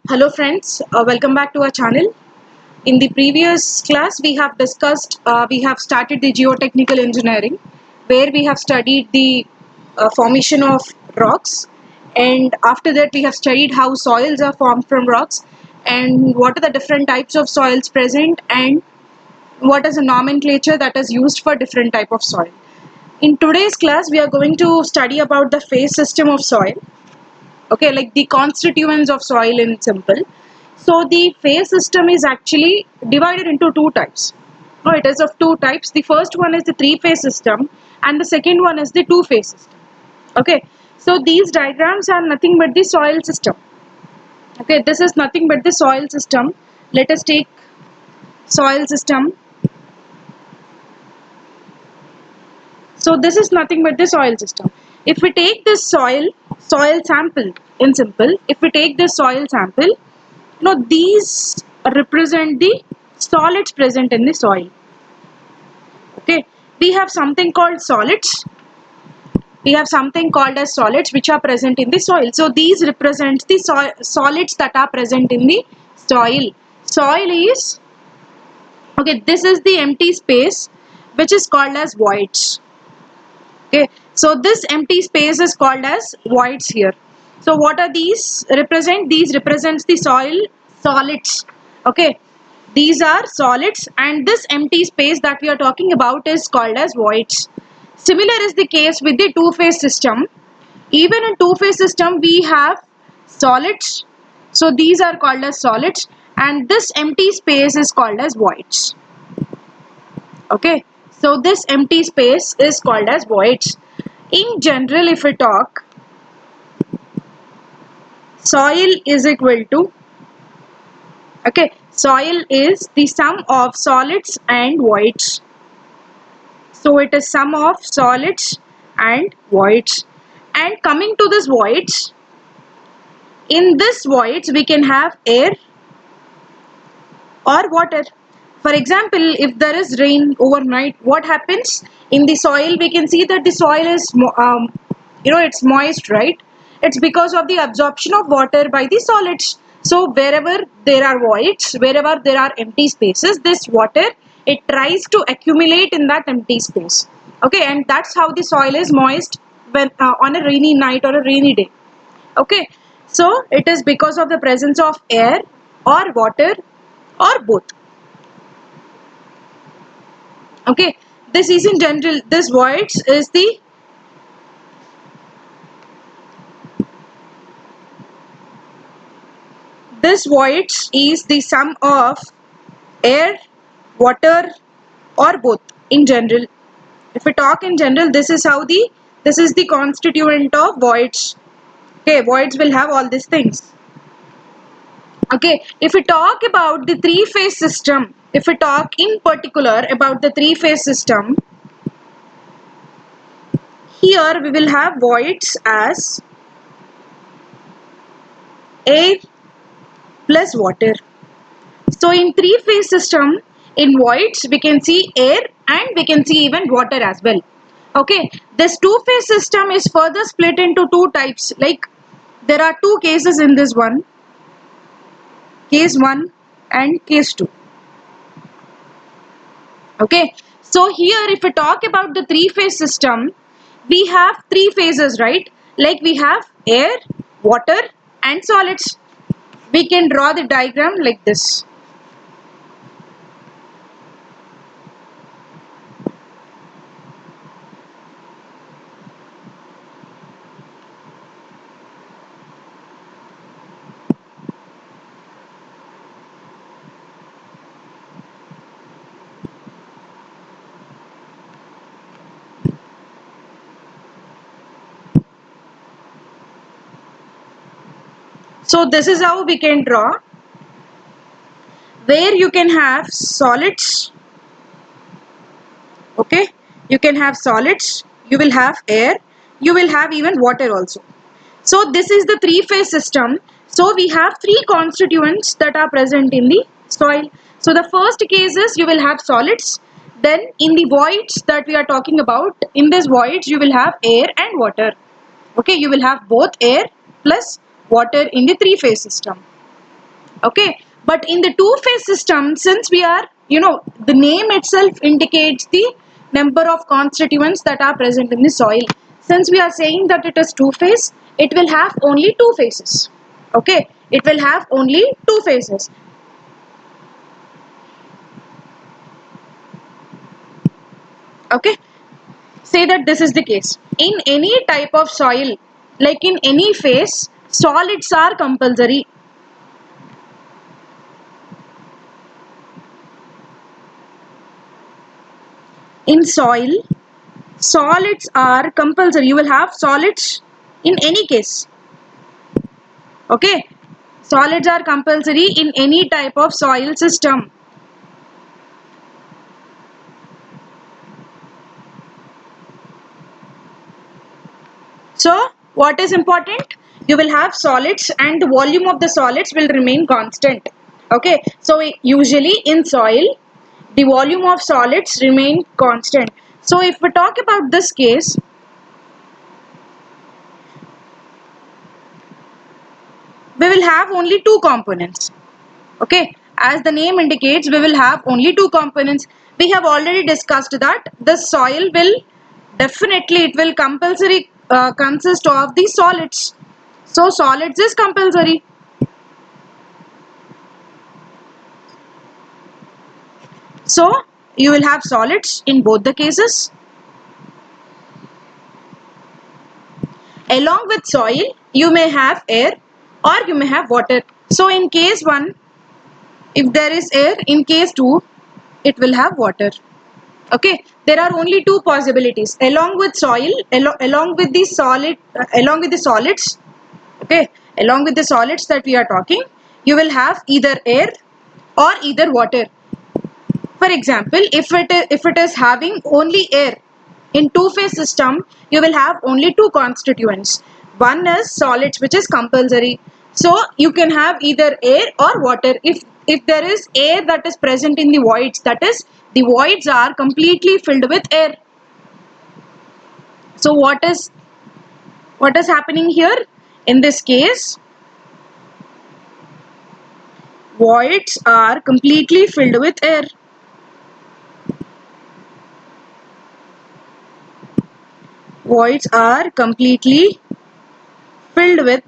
Hello friends, welcome back to our channel. In the previous class we have started the geotechnical engineering where we have studied the formation of rocks, and after that we have studied how soils are formed from rocks and what are the different types of soils present and what is the nomenclature that is used for different type of soil. In today's class we are going to study about the phase system of soil. Okay, like the constituents of soil in simple. So the phase system is actually divided into two types. No, it is of two types. The first one is the three phase system and the second one is the two phase system. Okay, so these diagrams are nothing but the soil system. Okay, this is nothing but the soil system. Let us take soil system. So this is nothing but the soil system. If we take this soil sample in simple, if we take this soil sample, these represent the solids present in the soil. Okay, we have something called solids. We have something called as solids which are present in the soil. So these represent the solids that are present in the soil. Soil is, okay, this is the empty space which is called as voids. Okay, so this empty space is called as voids here. So what are these represent? These represents the soil solids. Okay, these are solids and this empty space that we are talking about is called as voids. Similar is the case with the two-phase system. Even in two-phase system we have solids. So these are called as solids and this empty space is called as voids. Okay, so this empty space is called as voids. In general, if we talk, soil is equal to, okay, soil is the sum of solids and voids. So it is sum of solids and voids. And coming to this voids, in this voids we can have air or water. For example, if there is rain overnight, what happens in the soil? We can see that the soil is it's moist, right? It's because of the absorption of water by the solids. So wherever there are voids, wherever there are empty spaces, this water, it tries to accumulate in that empty space. Okay, and that's how the soil is moist when on a rainy night or a rainy day. Okay, so it is because of the presence of air or water or both. Okay, this is in general, this voids is the, this voids is the sum of air, water or both in general. If we talk in general, this is how the, this is the constituent of voids. Okay, voids will have all these things. Okay, if we talk about the three phase system, if we talk in particular about the three phase system, here we will have voids as air plus water. So in three phase system, in voids we can see air and we can see even water as well. Okay, this two phase system is further split into two types. Like there are two cases in this one, case 1 and case 2. Okay, so here if we talk about the three phase system, we have three phases, right? Like we have air, water and solids. We can draw the diagram like this. So this is how we can draw, where you can have solids. Okay, you can have solids, you will have air, you will have even water also. So this is the three phase system. So we have three constituents that are present in the soil. So the first case is you will have solids. Then in the voids that we are talking about, in this voids you will have air and water. Okay, you will have both air plus water in the three phase system. Okay, but in the two-phase system, since we are, the name itself indicates the number of constituents that are present in the soil. Since we are saying that it is two-phase, it will have only two phases. Okay, it will have only two phases. Okay, say that this is the case. In any type of soil, like in any phase, solids are compulsory. In soil, solids are compulsory. You will have solids in any case. Okay, solids are compulsory in any type of soil system. So what is important? You will have solids and the volume of the solids will remain constant. Okay, so usually in soil the volume of solids remain constant. So if we talk about this case, we will have only two components. Okay, as the name indicates, we will have only two components. We have already discussed that the soil will definitely, it will compulsory consist of the solids. So solids is compulsory. So you will have solids in both the cases. Along with soil, you may have air or you may have water. So in case 1, if there is air, in case 2, it will have water. Okay, there are only two possibilities. Along with soil, along with the solid, along with the solids. Okay, along with the solids that we are talking, you will have either air or either water. For example, if it is having only air in two-phase system, you will have only two constituents. One is solids, which is compulsory. So you can have either air or water. If there is air that is present in the voids, that is, the voids are completely filled with air. So what is happening here? In this case, voids are completely filled with air. Voids are completely filled with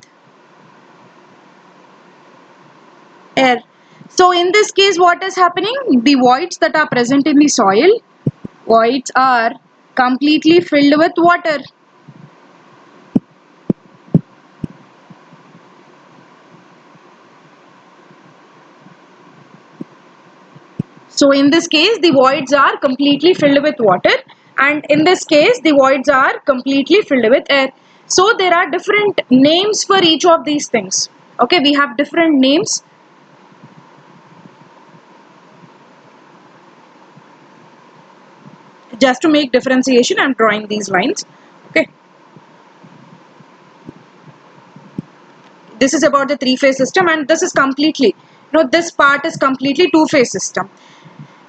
air. So in this case, what is happening? The voids that are present in the soil, voids are completely filled with water. So in this case, the voids are completely filled with water, and in this case, the voids are completely filled with air. So there are different names for each of these things. Okay, we have different names. Just to make differentiation, I am drawing these lines. Okay. This is about the three-phase system, and this is completely, this part is completely two-phase system.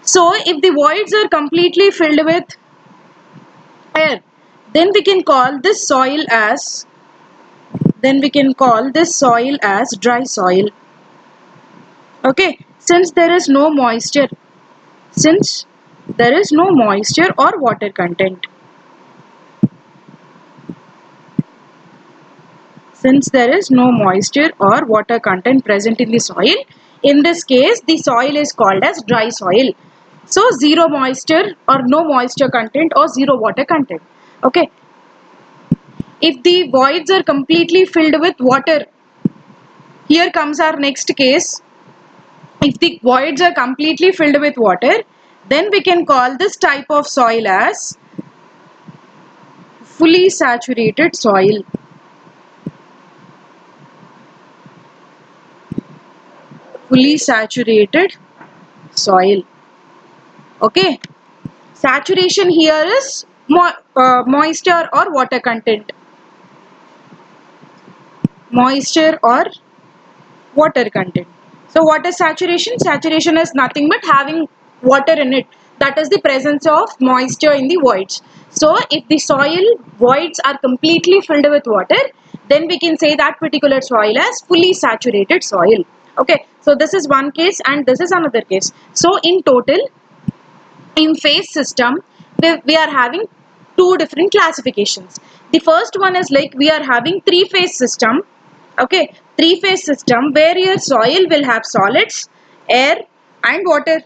So if the voids are completely filled with air, then we can call this soil as dry soil. Okay, since there is no moisture, or water content. Since there is no moisture or water content present in the soil, in this case the soil is called as dry soil. So zero moisture or no moisture content or zero water content. Okay, if the voids are completely filled with water, here comes our next case. If the voids are completely filled with water, then we can call this type of soil as fully saturated soil. Fully saturated soil. Okay, saturation here is moisture or water content. Moisture or water content. So what is saturation? Saturation is nothing but having water in it. That is the presence of moisture in the voids. So if the soil voids are completely filled with water, then we can say that particular soil as fully saturated soil. Okay, so this is one case and this is another case. So in total, in phase system, we are having two different classifications. The first one is like we are having three phase system. Okay, three phase system where your soil will have solids, air and water.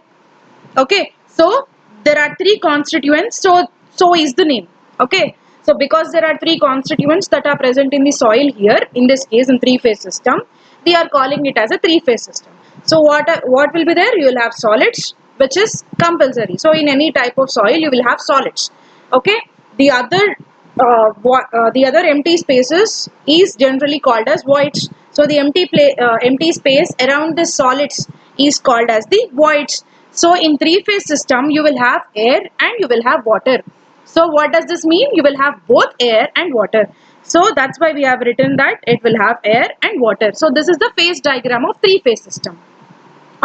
Okay, so there are three constituents, so is the name. Okay, so because there are three constituents that are present in the soil here, in this case in three phase system, we are calling it as a three phase system. So what will be there? You will have solids, which is compulsory. So in any type of soil you will have solids. Okay, the other the other empty spaces is generally called as voids. So the empty space around the solids is called as the voids. So in three phase system you will have air and you will have water. So what does this mean? You will have both air and water. So that's why we have written that it will have air and water. So this is the phase diagram of three phase system.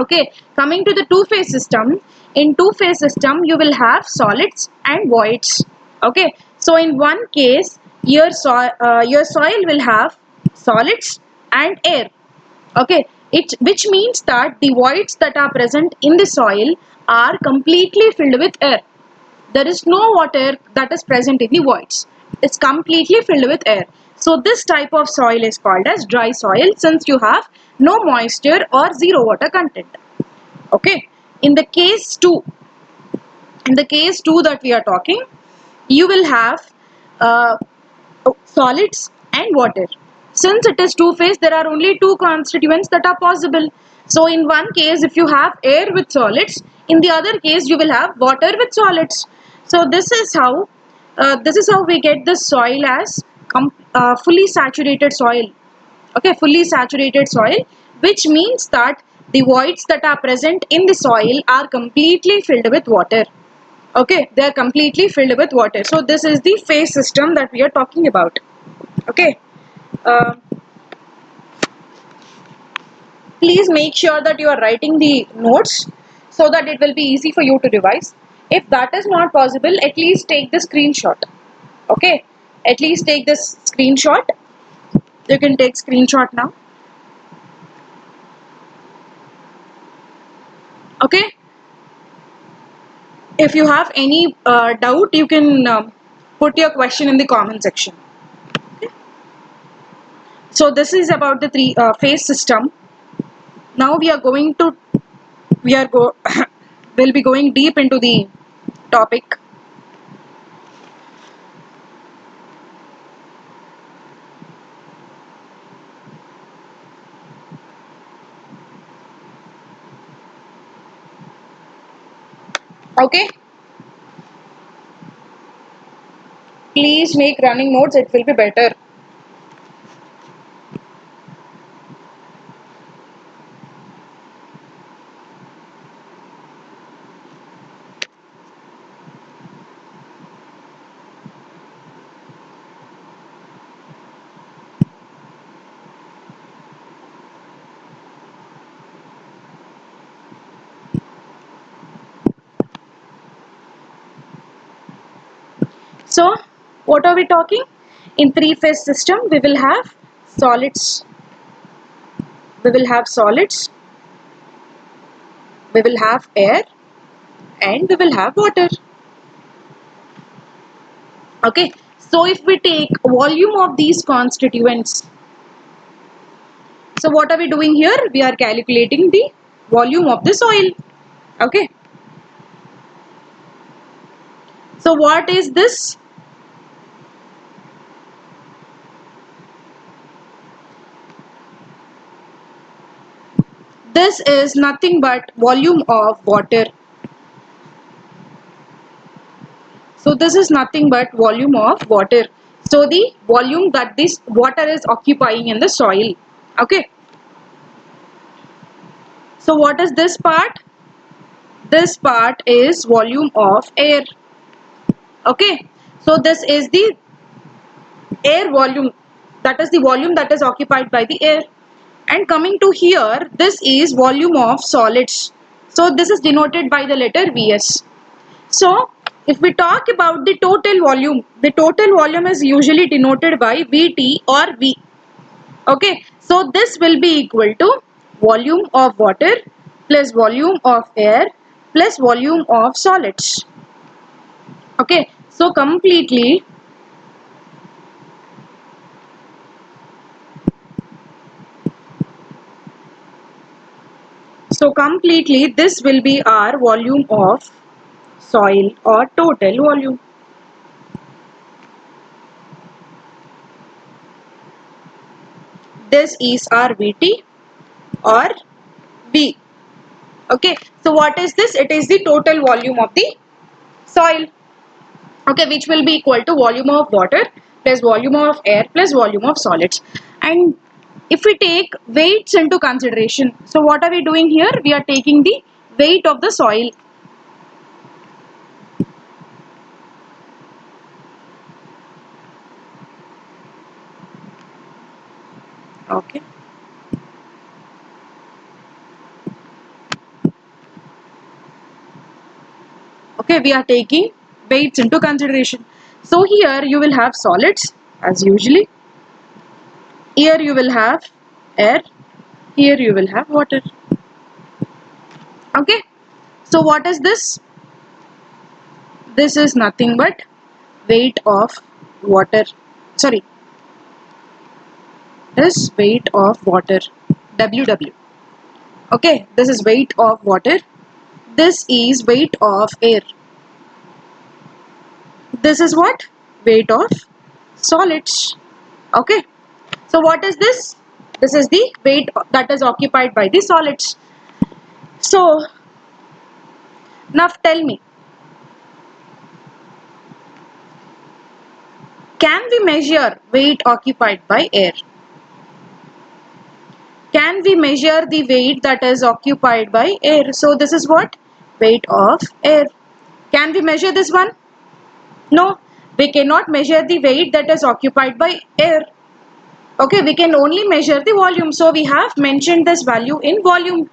Okay, coming to the two phase system, in two phase system you will have solids and voids. Okay, so in one case your soil will have solids and air. Okay, it which means that the voids that are present in the soil are completely filled with air. There is no water that is present in the voids. It's completely filled with air. So this type of soil is called as dry soil, since you have no moisture or zero water content. Okay, in the case 2, in the case 2 that we are talking, you will have uh, solids and water. Since it is two phase, there are only two constituents that are possible. So in one case if you have air with solids, in the other case you will have water with solids. So this is how we get the soil as fully saturated soil. Okay, fully saturated soil, which means that the voids that are present in the soil are completely filled with water. Okay, they are completely filled with water. So this is the phase system that we are talking about. Okay, uh, please make sure that you are writing the notes so that it will be easy for you to revise. If that is not possible, at least take the screenshot. Okay, at least take this screenshot. You can take screenshot now. Okay, if you have any doubt, you can put your question in the comment section. So this is about the three phase system. Now we are going to we are go will be going deep into the topic. Okay, please make running notes, it will be better. So what are we talking? In three phase system we will have solids, we will have solids, we will have air and we will have water. Okay, so if we take volume of these constituents, so what are we doing here? We are calculating the volume of the soil. Okay, so what is this? This is nothing but volume of water. So this is nothing but volume of water. So the volume that this water is occupying in the soil. Okay. So what is this part? This part is volume of air. Okay. So this is the air volume. That is the volume that is occupied by the air. And coming to here, this is volume of solids. So this is denoted by the letter Vs. So if we talk about the total volume is usually denoted by Vt or V. Okay, so this will be equal to volume of water plus volume of air plus volume of solids. Okay, so completely this will be our volume of soil or total volume. This is our VT or V. Okay, so what is this? It is the total volume of the soil. Okay, which will be equal to volume of water plus volume of air plus volume of solids. And if we take weights into consideration, so what are we doing here? We are taking the weight of the soil. Okay. Okay, we are taking weights into consideration. So here you will have solids as usually. Here you will have air. Here you will have water. Okay. So what is this? This is nothing but weight of water. Sorry, this weight of water. WW. Okay, this is weight of water. This is weight of air. This is what? Weight of solids. Okay. So what is this? This is the weight that is occupied by the solids. So now tell me, can we measure weight occupied by air? Can we measure the weight that is occupied by air? So this is what? Weight of air. Can we measure this one? No, we cannot measure the weight that is occupied by air. Okay, we can only measure the volume. So we have mentioned this value in volume.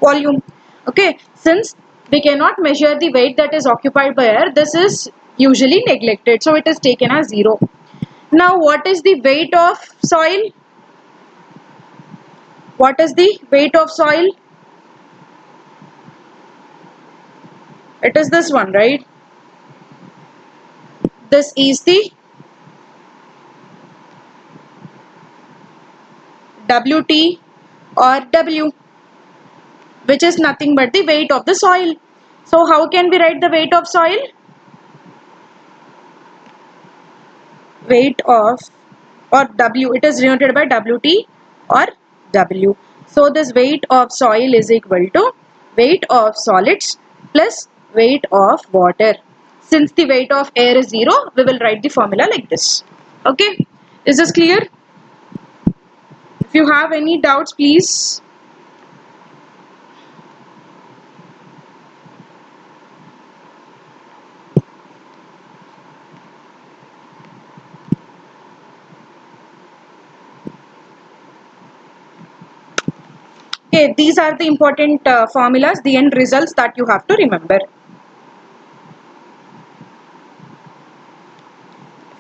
Volume. Okay, since we cannot measure the weight that is occupied by air, this is usually neglected. So it is taken as 0. Now what is the weight of soil? What is the weight of soil? It is this one, right? This is the WT or W, which is nothing but the weight of the soil. So how can we write the weight of soil? Weight of, or W, it is denoted by WT or W. So this weight of soil is equal to weight of solids plus weight of water. Since the weight of air is 0, we will write the formula like this. Okay, is this clear? If you have any doubts, please. Okay, these are the important formulas, the end results that you have to remember.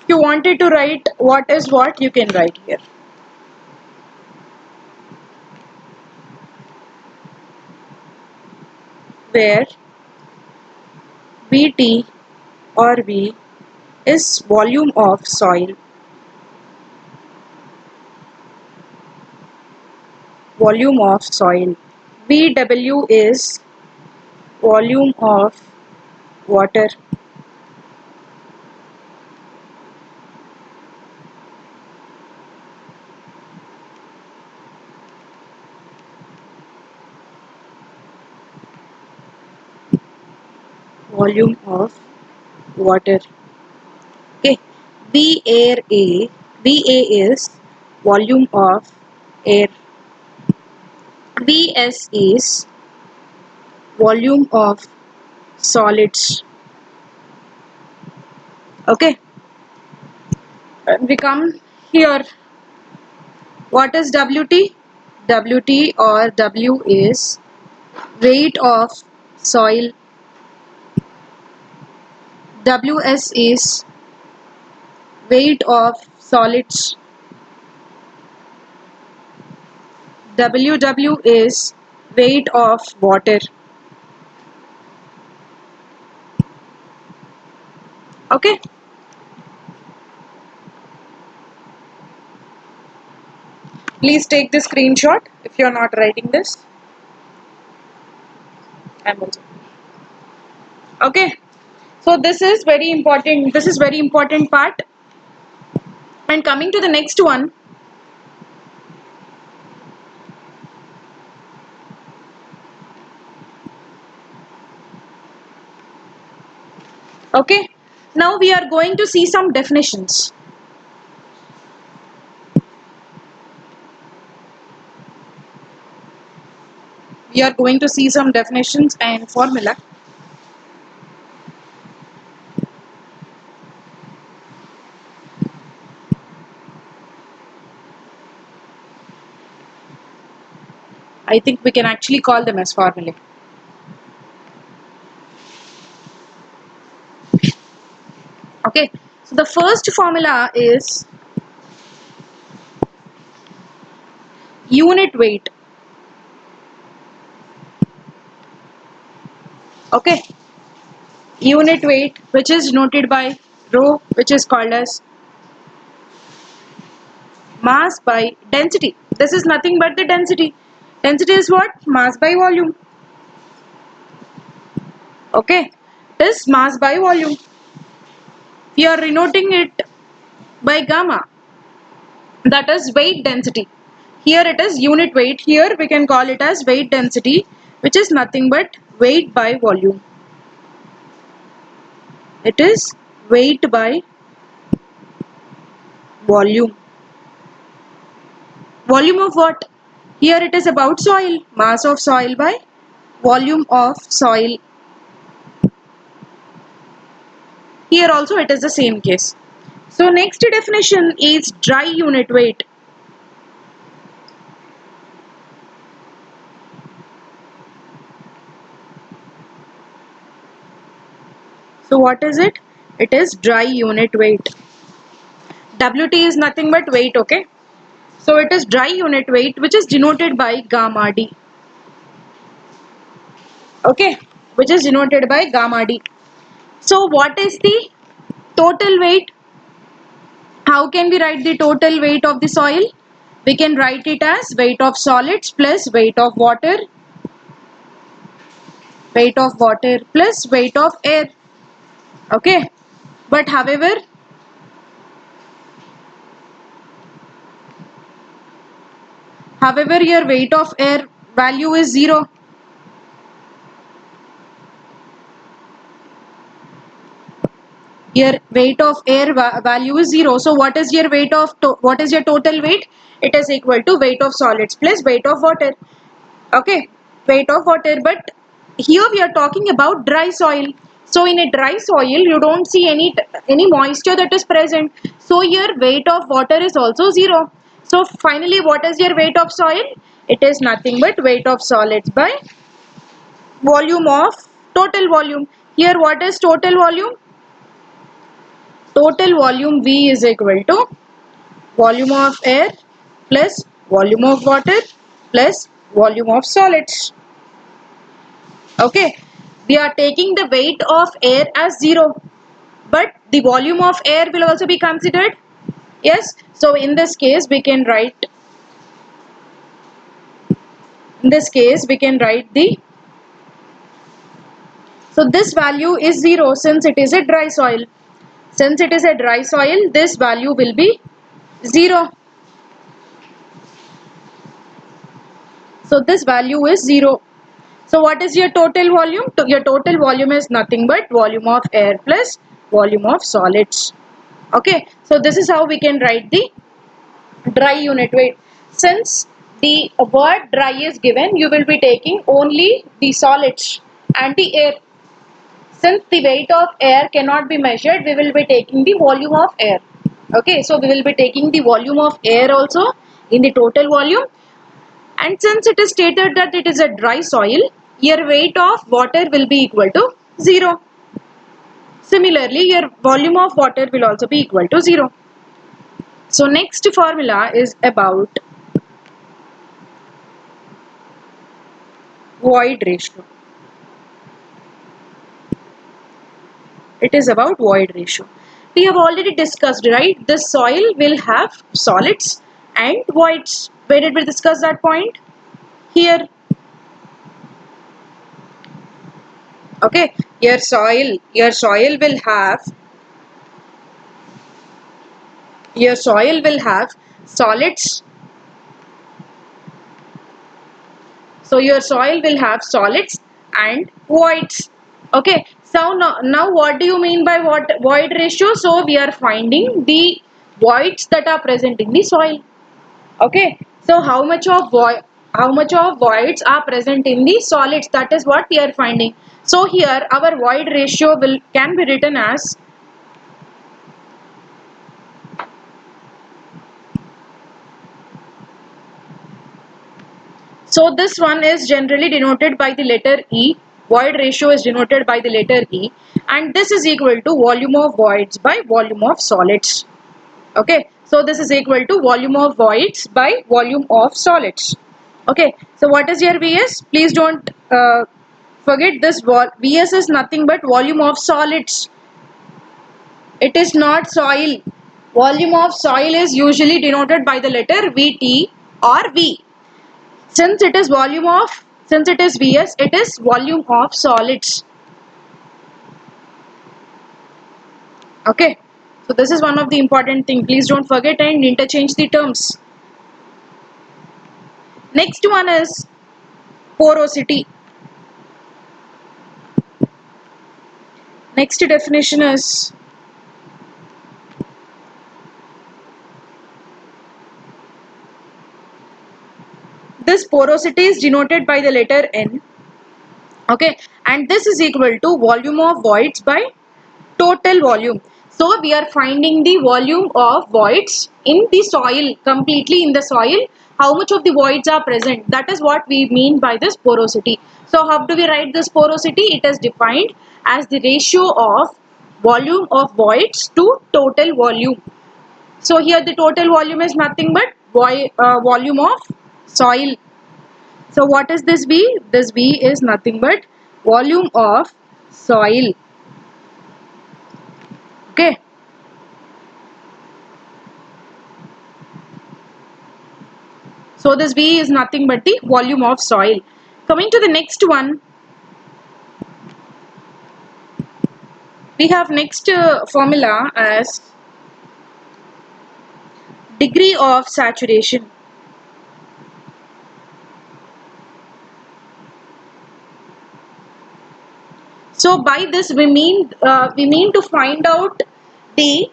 If you wanted to write what is what, you can write here. Where VT or V is volume of soil. Volume of soil. VW is volume of water. Volume of water. Okay. VA is volume of air. VS is volume of solids. Okay. We come here. What is WT? WT or W is weight of soil. WS is weight of solids. WW is weight of water. Okay. Please take the screenshot if you are not writing this. I'm also. Okay. So this is very important. This is very important part. And coming to the next one. Okay. Now we are going to see some definitions. We are going to see some definitions and formula. I think we can actually call them as formulae. Okay. So the first formula is unit weight. Okay. Unit weight, which is noted by rho, which is called as mass by density. This is nothing but the density. Density is what? Mass by volume. Okay. This mass by volume. We are denoting it by gamma. That is weight density. Here it is unit weight. Here we can call it as weight density, which is nothing but weight by volume. It is weight by volume. Volume of what? Here it is about soil. Mass of soil by volume of soil. Here also it is the same case. So next definition is dry unit weight. So what is it? It is dry unit weight. WT is nothing but weight, okay? So it is dry unit weight, which is denoted by gamma D. Okay, which is denoted by gamma D. So what is the total weight? How can we write the total weight of the soil? We can write it as weight of solids plus weight of water, weight of water plus weight of air. Okay, but however your weight of air value is 0. Your weight of air value is 0. So what is your weight of what is your total weight? It is equal to weight of solids plus weight of water. Okay, weight of water. But here we are talking about dry soil. So in a dry soil you don't see any moisture that is present. So your weight of water is also 0. So finally what is your weight of soil? It is nothing but weight of solids by volume of total volume. Here what is total volume? Total volume V is equal to volume of air plus volume of water plus volume of solids. Okay, we are taking the weight of air as 0, but the volume of air will also be considered. Yes, so in this case we can write the so this value is 0 since it is a dry soil. Since it is a dry soil, this value will be 0. So this value is 0. So what is your total volume? Your total volume is nothing but volume of air plus volume of solids. Okay, so this is how we can write the dry unit weight. Since the word dry is given, you will be taking only the solids and the air. Since the weight of air cannot be measured, we will be taking the volume of air. Okay, so we will be taking the volume of air also in the total volume. And since it is stated that it is a dry soil, your weight of water will be equal to 0. Similarly, your volume of water will also be equal to 0. So next formula is about void ratio. It is about void ratio. We have already discussed, right? This soil will have solids and voids. Where did we discuss that point? Here. Okay. Your soil will have solids. So your soil will have solids and voids. Okay. So now what do you mean by what void ratio? So we are finding the voids that are present in the soil. Okay. So how much of voids are present in the solids? That is what we are finding. So here our void ratio can be written as, so this one is generally denoted by the letter E. Void ratio is denoted by the letter E, and this is equal to volume of voids by volume of solids. Okay, so this is equal to volume of voids by volume of solids. Okay, so what is your Vs? Please don't forget this. Vs is nothing but volume of solids. It is not soil. Volume of soil is usually denoted by the letter Vt or V. Since it is Vs, it is volume of solids. Okay, so this is one of the important thing. Please don't forget and interchange the terms. Next one is porosity. Next definition is, this porosity is denoted by the letter N. Okay, and this is equal to volume of voids by total volume. So we are finding the volume of voids in the soil, completely in the soil. How much of the voids are present? That is what we mean by this porosity. So how do we write this porosity? It is defined as the ratio of volume of voids to total volume. So here the total volume is nothing but volume of soil. So what is this V? This V is nothing but volume of soil. Okay. So this V is nothing but the volume of soil. Coming to the next one, we have next formula as degree of saturation. So by this we mean to find out the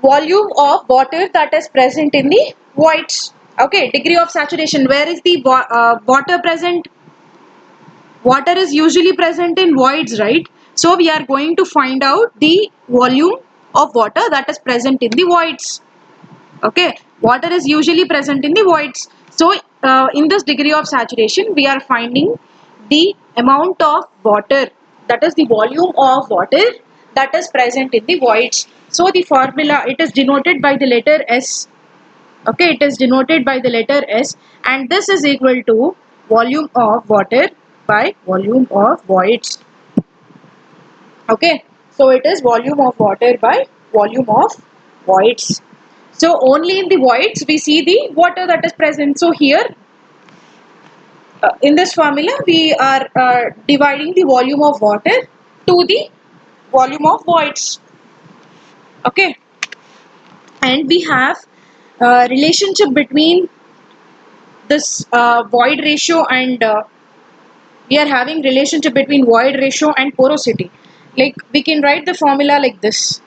volume of water that is present in the voids. Okay, degree of saturation. Where is the water present? Water is usually present in voids, right? So we are going to find out the volume of water that is present in the voids. Okay, water is usually present in the voids. So in this degree of saturation we are finding the amount of water, that is the volume of water that is present in the voids. So the formula, it is denoted by the letter S. Okay, it is denoted by the letter S, and this is equal to volume of water by volume of voids. Okay, so it is volume of water by volume of voids. So only in the voids we see the water that is present. So here in this formula we are dividing the volume of water to the volume of voids. Okay, and we have relationship between this void ratio and we are having relationship between void ratio and porosity. Like we can write the formula like this.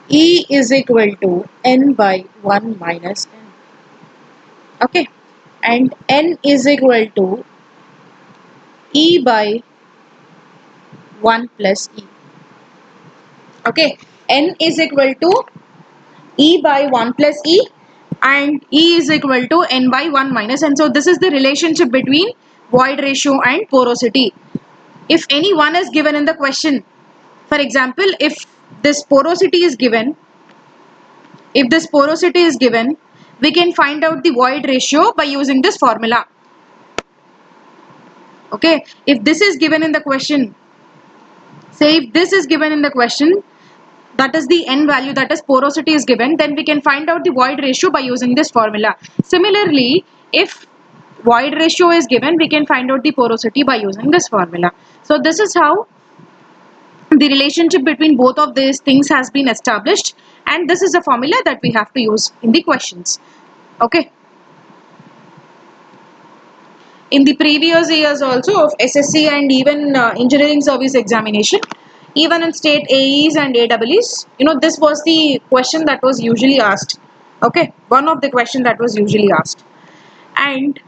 E is equal to N by 1 minus N. Okay, and N is equal to E by 1 plus E. Okay, N is equal to E by 1 plus E, and E is equal to N by 1 minus N. So this is the relationship between void ratio and porosity. If any one is given in the question, for example, if this porosity is given, we can find out the void ratio by using this formula. Okay, if this is given in the question, say if this is given in the question, that is the n value, that is porosity is given, then we can find out the void ratio by using this formula. Similarly, if void ratio is given, we can find out the porosity by using this formula. So this is how the relationship between both of these things has been established, and this is a formula that we have to use in the questions. Okay, in the previous years also of SSC and even engineering service examination, even in state AEs and AEEs, this was the question that was usually asked. Okay, one of the question that was usually asked. And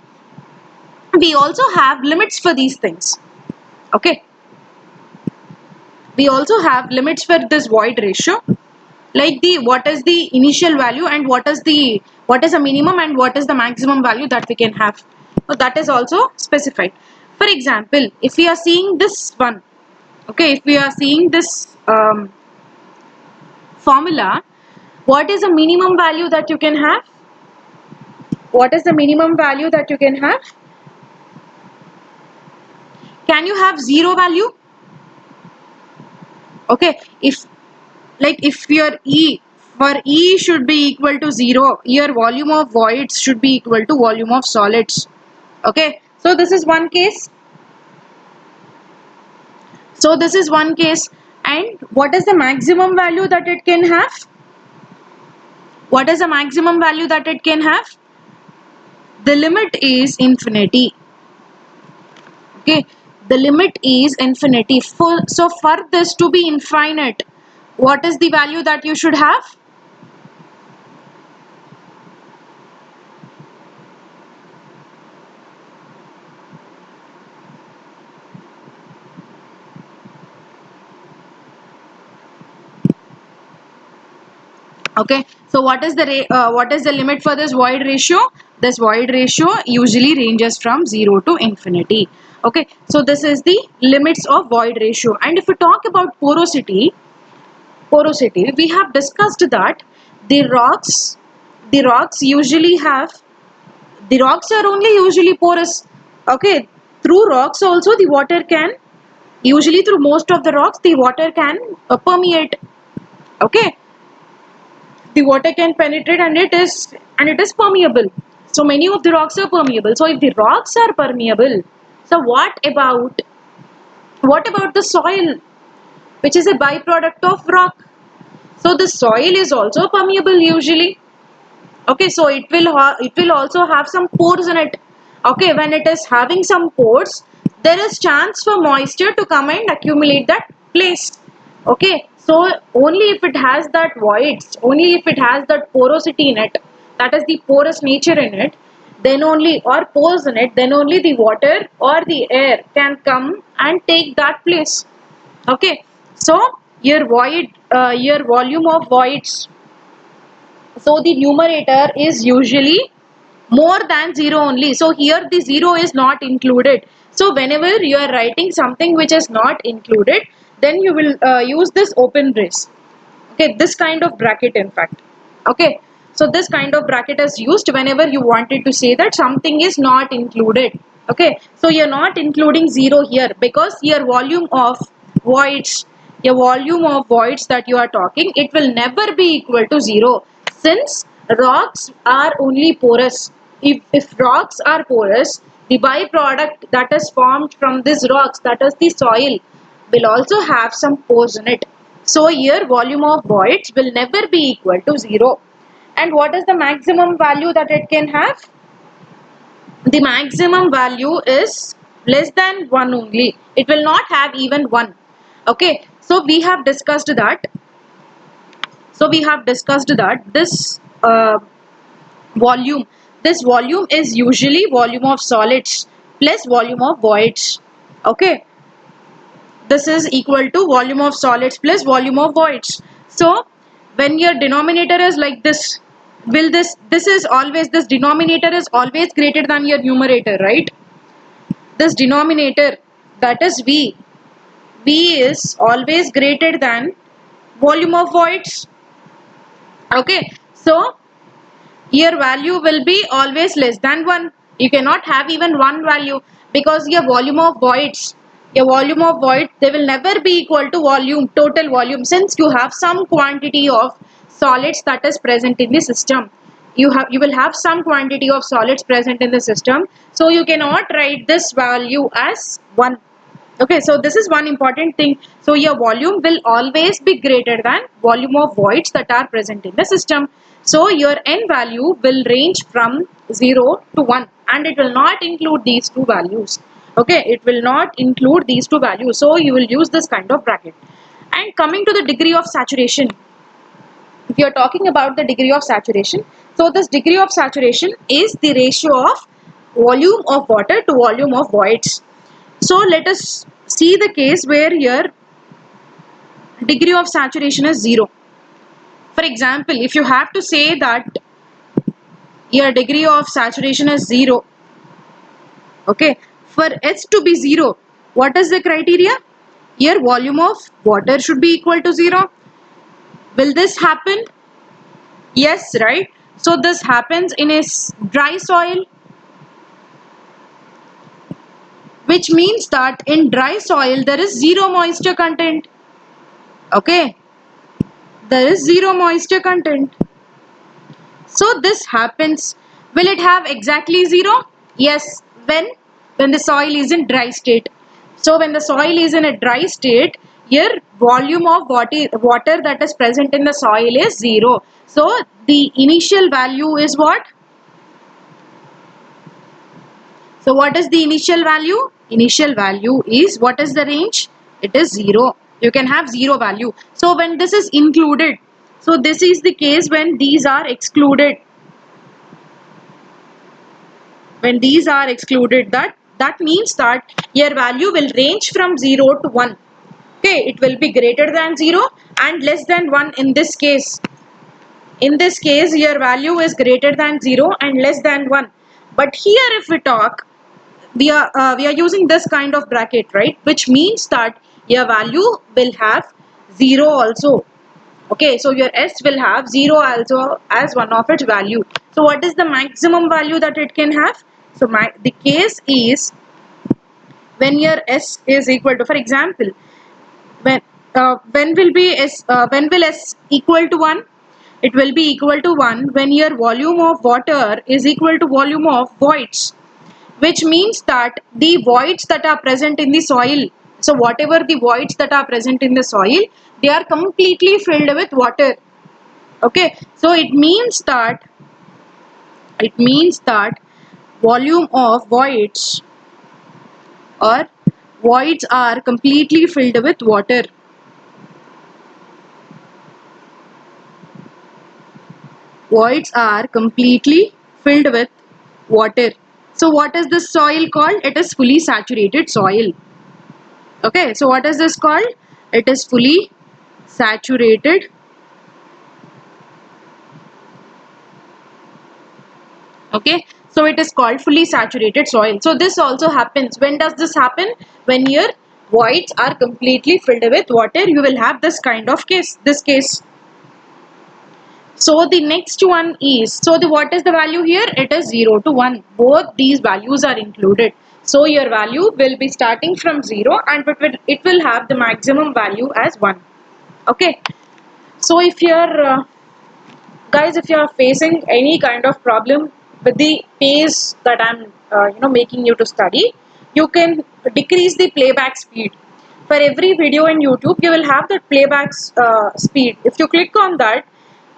we also have limits for these things. Okay, we also have limits for this void ratio, like the what is the initial value and what is the minimum and what is the maximum value that we can have. So that is also specified. For example, if we are seeing this one, okay, if we are seeing this formula, what is the minimum value that you can have? What is the minimum value that you can have? Can you have zero value? Okay, if your E, for E should be equal to 0, your volume of voids should be equal to volume of solids. Okay, so this is one case. So this is one case. And what is the maximum value that it can have? What is the maximum value that it can have? The limit is infinity. Okay, the limit is infinity. So for this to be infinite, what is the value that you should have? Okay, so what is the limit for this void ratio? This void ratio usually ranges from 0 to infinity. Okay, so this is the limits of void ratio. And if we talk about porosity, we have discussed that the rocks usually have, the rocks are only usually porous. Okay, through rocks also the water can, usually through most of the rocks the water can permeate. Okay, the water can penetrate, and it is permeable. So many of the rocks are permeable. So if the rocks are permeable, so what about the soil, which is a byproduct of rock? So the soil is also permeable usually. Okay, so it will also have some pores in it. Okay, when it is having some pores, there is chance for moisture to come and accumulate that place. Okay, so only if it has that voids, only if it has that porosity in it, that is the porous nature in it, then only, or pores in it, then only the water or the air can come and take that place. Okay, so your volume of voids, so the numerator is usually more than 0 only. So here the 0 is not included. So whenever you are writing something which is not included, then you will use this open brace. Okay, this kind of bracket in fact. Okay, so this kind of bracket is used whenever you wanted to say that something is not included. Okay, so you're not including 0 here because voids your volume of voids that you are talking, it will never be equal to 0, since rocks are only porous. If rocks are porous, the byproduct that is formed from these rocks, that is the soil, will also have some pores in it. So here volume of voids will never be equal to 0. And what is the maximum value that it can have? The maximum value is less than 1 only. It will not have even 1. Okay, so we have discussed that. This volume, this volume is usually volume of solids plus volume of voids. Okay, this is equal to volume of solids plus volume of voids. So when your denominator is like this, will this denominator is always greater than your numerator, right? This denominator, that is V is always greater than volume of voids. Okay, so your value will be always less than 1. You cannot have even one value, because your volume of voids, they will never be equal to volume, total volume, since you have some quantity of solids that is present in the system. You will have some quantity of solids present in the system, so you cannot write this value as 1. Okay, so this is one important thing. So your volume will always be greater than volume of voids that are present in the system. So your n value will range from 0 to 1, and it will not include these two values. Okay, it will not include these two values. So you will use this kind of bracket. And coming to the degree of saturation, if you are talking about the degree of saturation, so this degree of saturation is the ratio of volume of water to volume of voids. So let us see the case where your degree of saturation is 0. For example, if you have to say that your degree of saturation is 0, okay, for H to be 0, what is the criteria? Your volume of water should be equal to 0. Will this happen? Yes, right? So this happens in a dry soil, which means that in dry soil there is 0 moisture content. Okay, there is 0 moisture content. So this happens. Will it have exactly 0? Yes, when the soil is in dry state. So when the soil is in a dry state, your volume of water that is present in the soil is 0. So the initial value is what? So what is the initial value? Initial value is, what is the range? It is 0. You can have 0 value. So when this is included, so this is the case when these are excluded. When these are excluded, that means that your value will range from 0 to 1. Okay, it will be greater than 0 and less than 1 in this case. In this case, your value is greater than 0 and less than 1. But here if we talk, we are using this kind of bracket, right, which means that your value will have 0 also. Okay, so your S will have 0 also as one of its value. So what is the maximum value that it can have? So the case is when your S is equal to, for example, when when will S equal to 1? It will be equal to 1 when your volume of water is equal to volume of voids, which means that the voids that are present in the soil, so whatever the voids that are present in the soil, they are completely filled with water. Okay, so it means that volume of voids are completely filled with water. Voids are completely filled with water. So what is this soil called? It is fully saturated soil. Okay, so what is this called? It is fully saturated. Okay, so it is called fully saturated soil. So this also happens. When does this happen? When your voids are completely filled with water, you will have this kind of case. So the next one is, so the what is the value here? It is 0 to 1. Both these values are included. So your value will be starting from 0 and it will have the maximum value as 1. Okay. So if you're guys, if you are facing any kind of problem with the pace that I'm making you to study, you can decrease the playback speed. For every video in YouTube, you will have the playback speed. If you click on that,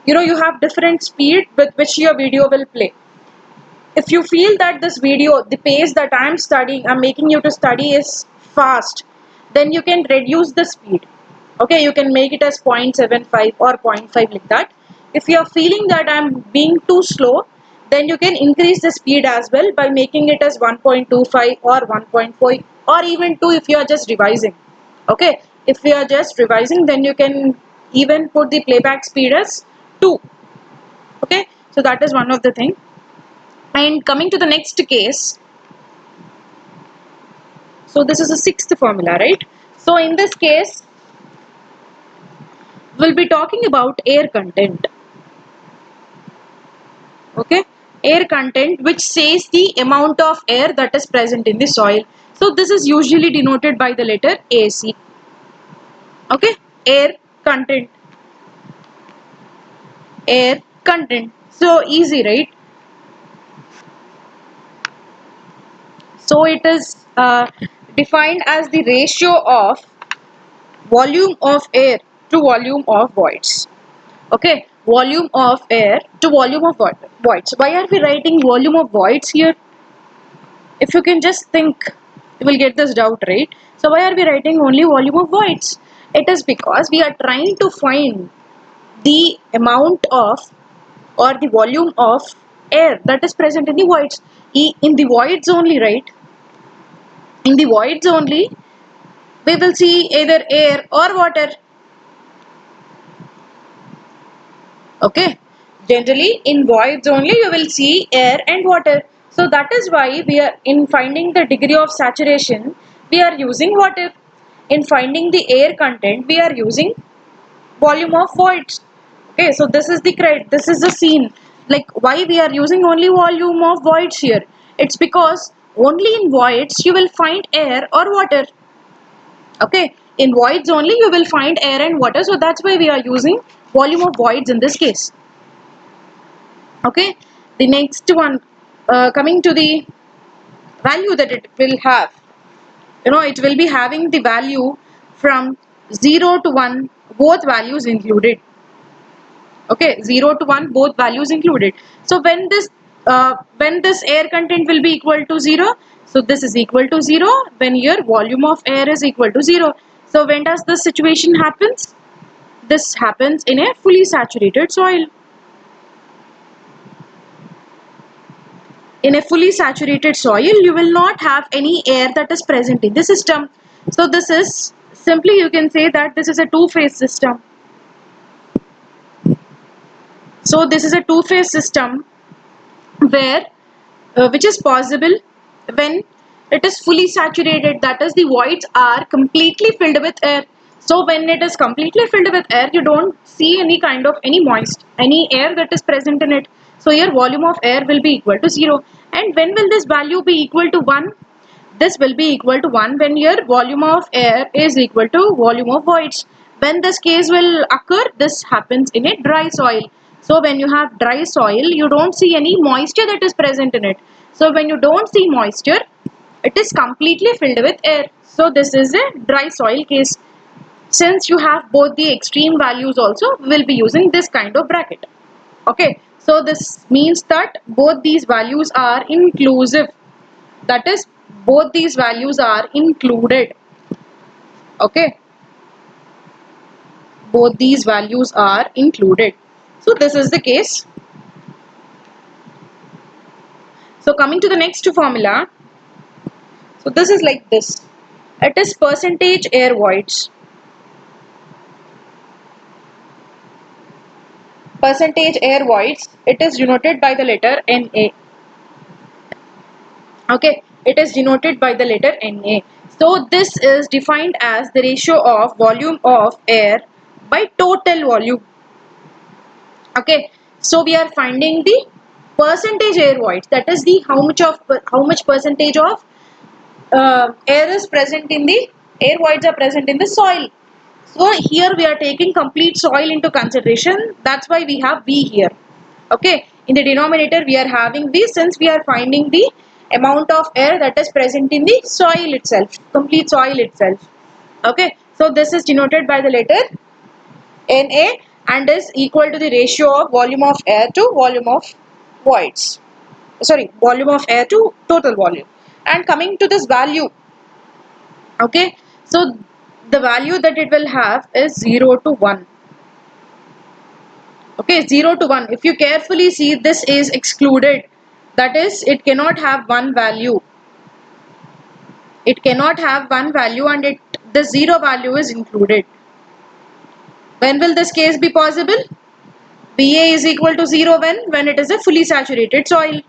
you have different speed with which your video will play. If you feel that this video, the pace that I'm making you to study is fast, then you can reduce the speed. Okay, you can make it as 0.75 or zero point 0.5, like that. If you are feeling that I'm being too slow, then you can increase the speed as well by making it as 1.25 or 1.4 or even 2 if you are just revising. Okay, if you are just revising, then you can even put the playback speed as 2. Okay, so that is one of the thing. And coming to the next case, so this is a sixth formula, right? So in this case, we'll be talking about air content. Okay, air content, which says the amount of air that is present in the soil. So this is usually denoted by the letter AC. Okay, air content, air content. So easy, right? So it is defined as the ratio of volume of air to volume of voids. Okay, volume of air to volume of voids. Why are we writing volume of voids here? If you can just think, you will get this doubt, right? So why are we writing only volume of voids? It is because we are trying to find the amount of, or the volume of air that is present in the voids. In the voids only, right? In the voids only, we will see either air or water. Okay, generally in voids only you will see air and water. So that is why we are, in finding the degree of saturation, we are using water. In finding the air content, we are using volume of voids. Okay, so this is the this is the scene, like why we are using only volume of voids here. It's because only in voids you will find air or water. Okay, in voids only you will find air and water, so that's why we are using volume of voids in this case. Okay, the next one, coming to the value that it will have, it will be having the value from 0 to 1, both values included. Okay, 0 to 1, both values included. So when this air content will be equal to 0, so this is equal to 0 when your volume of air is equal to 0. So when does this situation happens? This happens in a fully saturated soil. In a fully saturated soil, you will not have any air that is present in the system. So this is simply, you can say that this is a two-phase system. So this is a two-phase system where which is possible when it is fully saturated, that is the voids are completely filled with air. So when it is completely filled with air, you don't see any kind of any air that is present in it. So your volume of air will be equal to 0. And when will this value be equal to 1? This will be equal to 1 when your volume of air is equal to volume of voids. When this case will occur, this happens in a dry soil. So when you have dry soil, you don't see any moisture that is present in it. So when you don't see moisture, it is completely filled with air. So this is a dry soil case. Since you have both the extreme values also, we will be using this kind of bracket. Okay, so this means that both these values are inclusive, that is both these values are included. Okay, both these values are included. So this is the case. So coming to the next formula, so this is like this. It is percentage air voids. Percentage air voids, it is denoted by the letter Na. Okay, it is denoted by the letter Na. So this is defined as the ratio of volume of air by total volume. Okay, so we are finding the percentage air voids, that is the how much percentage of air is present in the air voids are present in the soil. So here we are taking complete soil into consideration, that's why we have V here. Okay, in the denominator we are having V, since we are finding the amount of air that is present in the soil itself, complete soil itself. Okay, so this is denoted by the letter Na and is equal to the ratio of volume of air to volume of voids. Sorry, volume of air to total volume. And coming to this value, okay, so the value that it will have is 0 to 1. Okay, 0 to 1. If you carefully see, this is excluded. That is, it cannot have one value. It cannot have one value, and the 0 value is included. When will this case be possible? Va is equal to 0 when it is a fully saturated soil.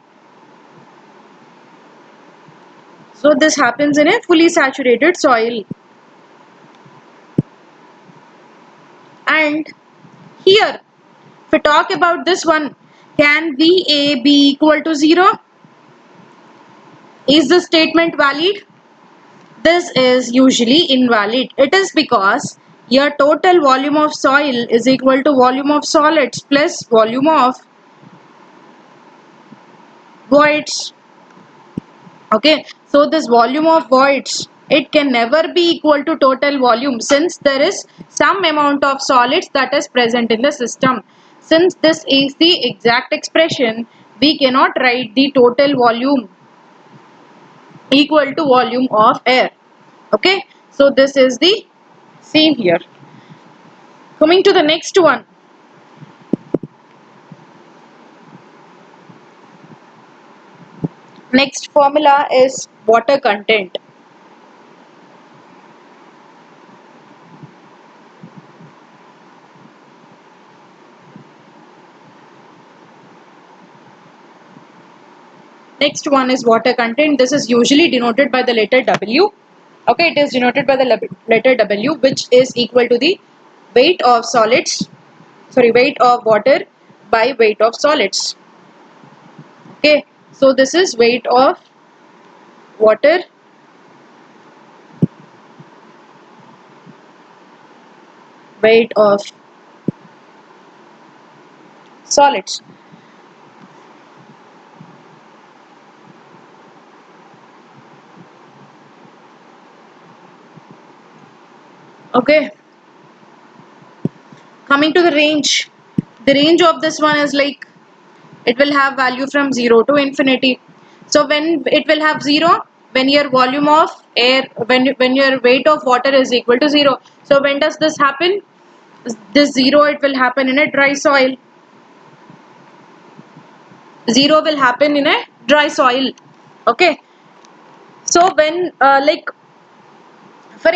So this happens in a fully saturated soil. And here, if we talk about this one, Can VA be equal to 0? Is the statement valid? This is usually invalid. It is because your total volume of soil is equal to volume of solids plus volume of voids. Okay, so this volume of voids, it can never be equal to total volume since there is some amount of solids that is present in the system. Since this is the exact expression, we cannot write the total volume equal to volume of air. Okay, so this is the same here. Coming to the next one. Next formula is water content. Next one is water content. This is usually denoted by the letter W. Okay, it is denoted by the letter W, which is equal to the weight of solids, sorry, weight of water by weight of solids. Okay, so this is weight of water weight of solids. Okay, coming to the range of this one is like it will have value from 0 to infinity. So when it will have 0, when your volume of air, when your weight of water is equal to 0. So when does this happen? This 0, it will happen in a dry soil. 0 will happen in a dry soil. Okay, so when for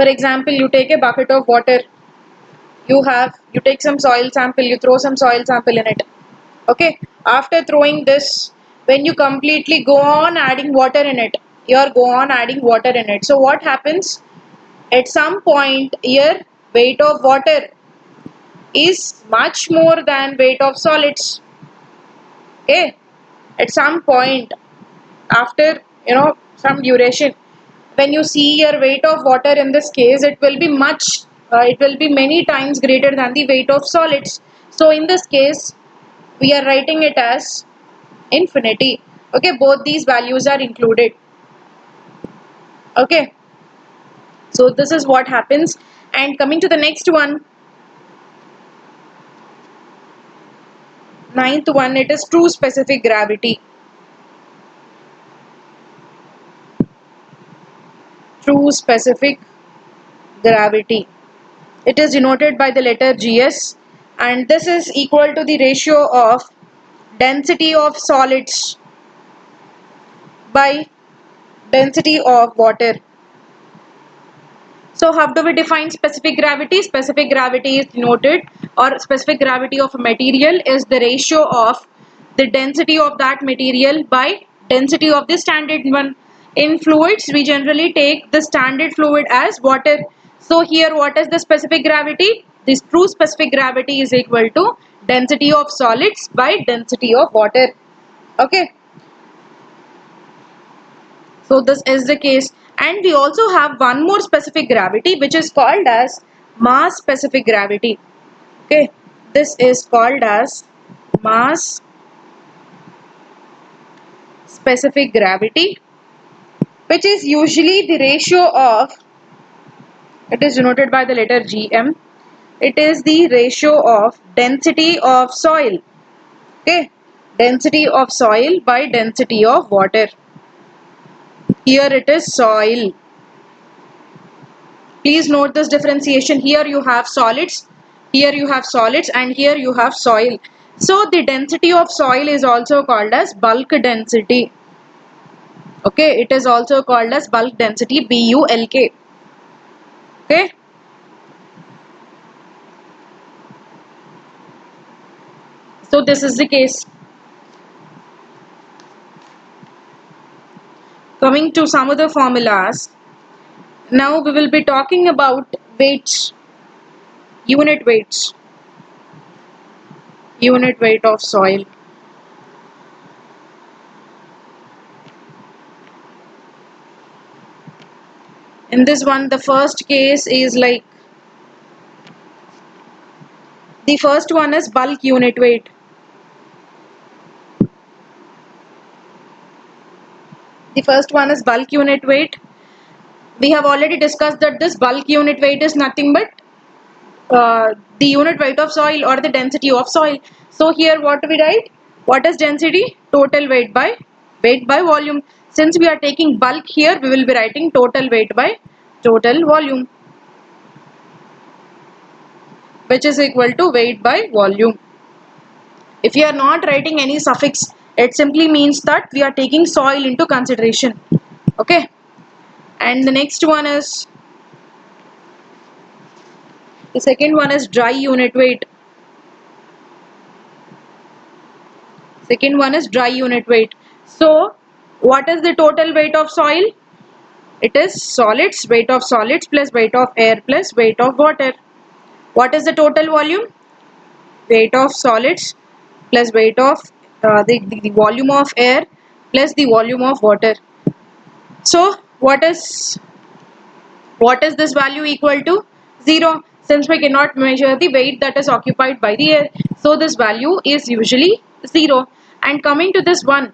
example you take a bucket of water, you take some soil sample, you throw some soil sample in it. Okay, after throwing this, when you completely go on adding water in it, so what happens? At some point your weight of water is much more than weight of solids. Okay, at some point, after some duration, when you see your weight of water, in this case it will be it will be many times greater than the weight of solids. So in this case we are writing it as infinity. Okay, both these values are included. Okay, so this is what happens. And coming to the next one, ninth one, it is true specific gravity. True specific gravity, it is denoted by the letter GS, and this is equal to the ratio of density of solids by density of water. So how do we define specific gravity? Specific gravity is denoted, or specific gravity of a material is the ratio of the density of that material by density of the standard one. In fluids, we generally take the standard fluid as water. So here what is the specific gravity? This true specific gravity is equal to density of solids by density of water. Okay. So this is the case, and we also have one more specific gravity which is called as mass specific gravity. Okay, this is called as mass specific gravity, which is usually the ratio of, it is denoted by the letter GM. It is the ratio of density of soil. Okay, density of soil by density of water. Here it is soil. Please note this differentiation. Here you have solids, and here you have soil. So the density of soil is also called as bulk density. Okay, it is also called as bulk density, BULK. Okay. So this is the case. Coming to some other formulas. Now we will be talking about weights, unit weights. unit weight of soil. In this one, the first case is like, the first one is bulk unit weight. The first one is bulk unit weight. We have already discussed that this bulk unit weight is nothing but the unit weight of soil or the density of soil. So here what do we write? What is density? Total weight by volume. Since we are taking bulk here, we will be writing total weight by total volume, which is equal to weight by volume. If you are not writing any suffix, it simply means that we are taking soil into consideration. Okay. And the next one is, the second one is dry unit weight. Second one is dry unit weight. So what is the total weight of soil? It is solids, weight of solids plus weight of air plus weight of water. What is the total volume? Weight of solids plus weight of the volume of air plus the volume of water. So what is this value equal to? 0, since we cannot measure the weight that is occupied by the air. So this value is usually 0. And coming to this one,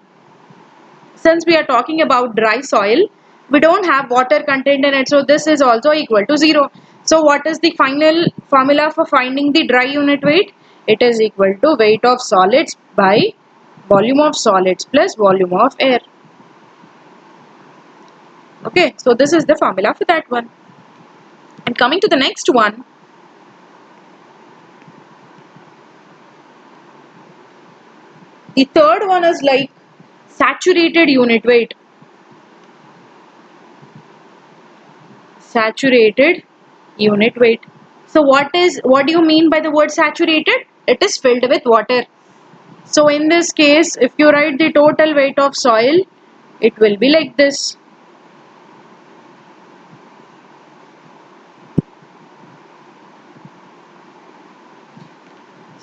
since we are talking about dry soil, we don't have water content in it, so this is also equal to 0. So what is the final formula for finding the dry unit weight? It is equal to weight of solids by volume of solids plus volume of air. Okay, so this is the formula for that one. And coming to the next one, the third one is like saturated unit weight. Saturated unit weight. So what do you mean by the word saturated? It is filled with water. So in this case, if you write the total weight of soil, it will be like this.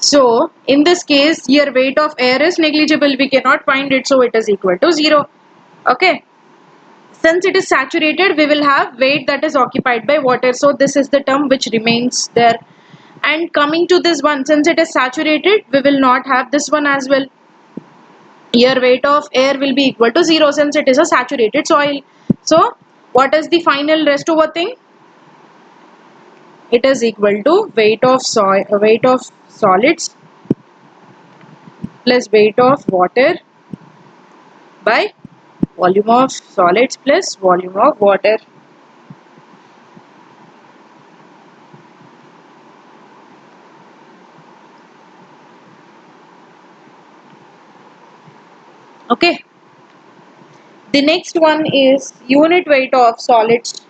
So in this case, your weight of air is negligible. We cannot find it, so it is equal to 0. Okay. Since it is saturated, we will have weight that is occupied by water. So this is the term which remains there. And coming to this one, since it is saturated, we will not have this one as well. Your weight of air will be equal to 0 since it is a saturated soil. So what is the final rest over thing? It is equal to weight of solids plus weight of water by volume of solids plus volume of water. Okay. The next one is unit weight of solids.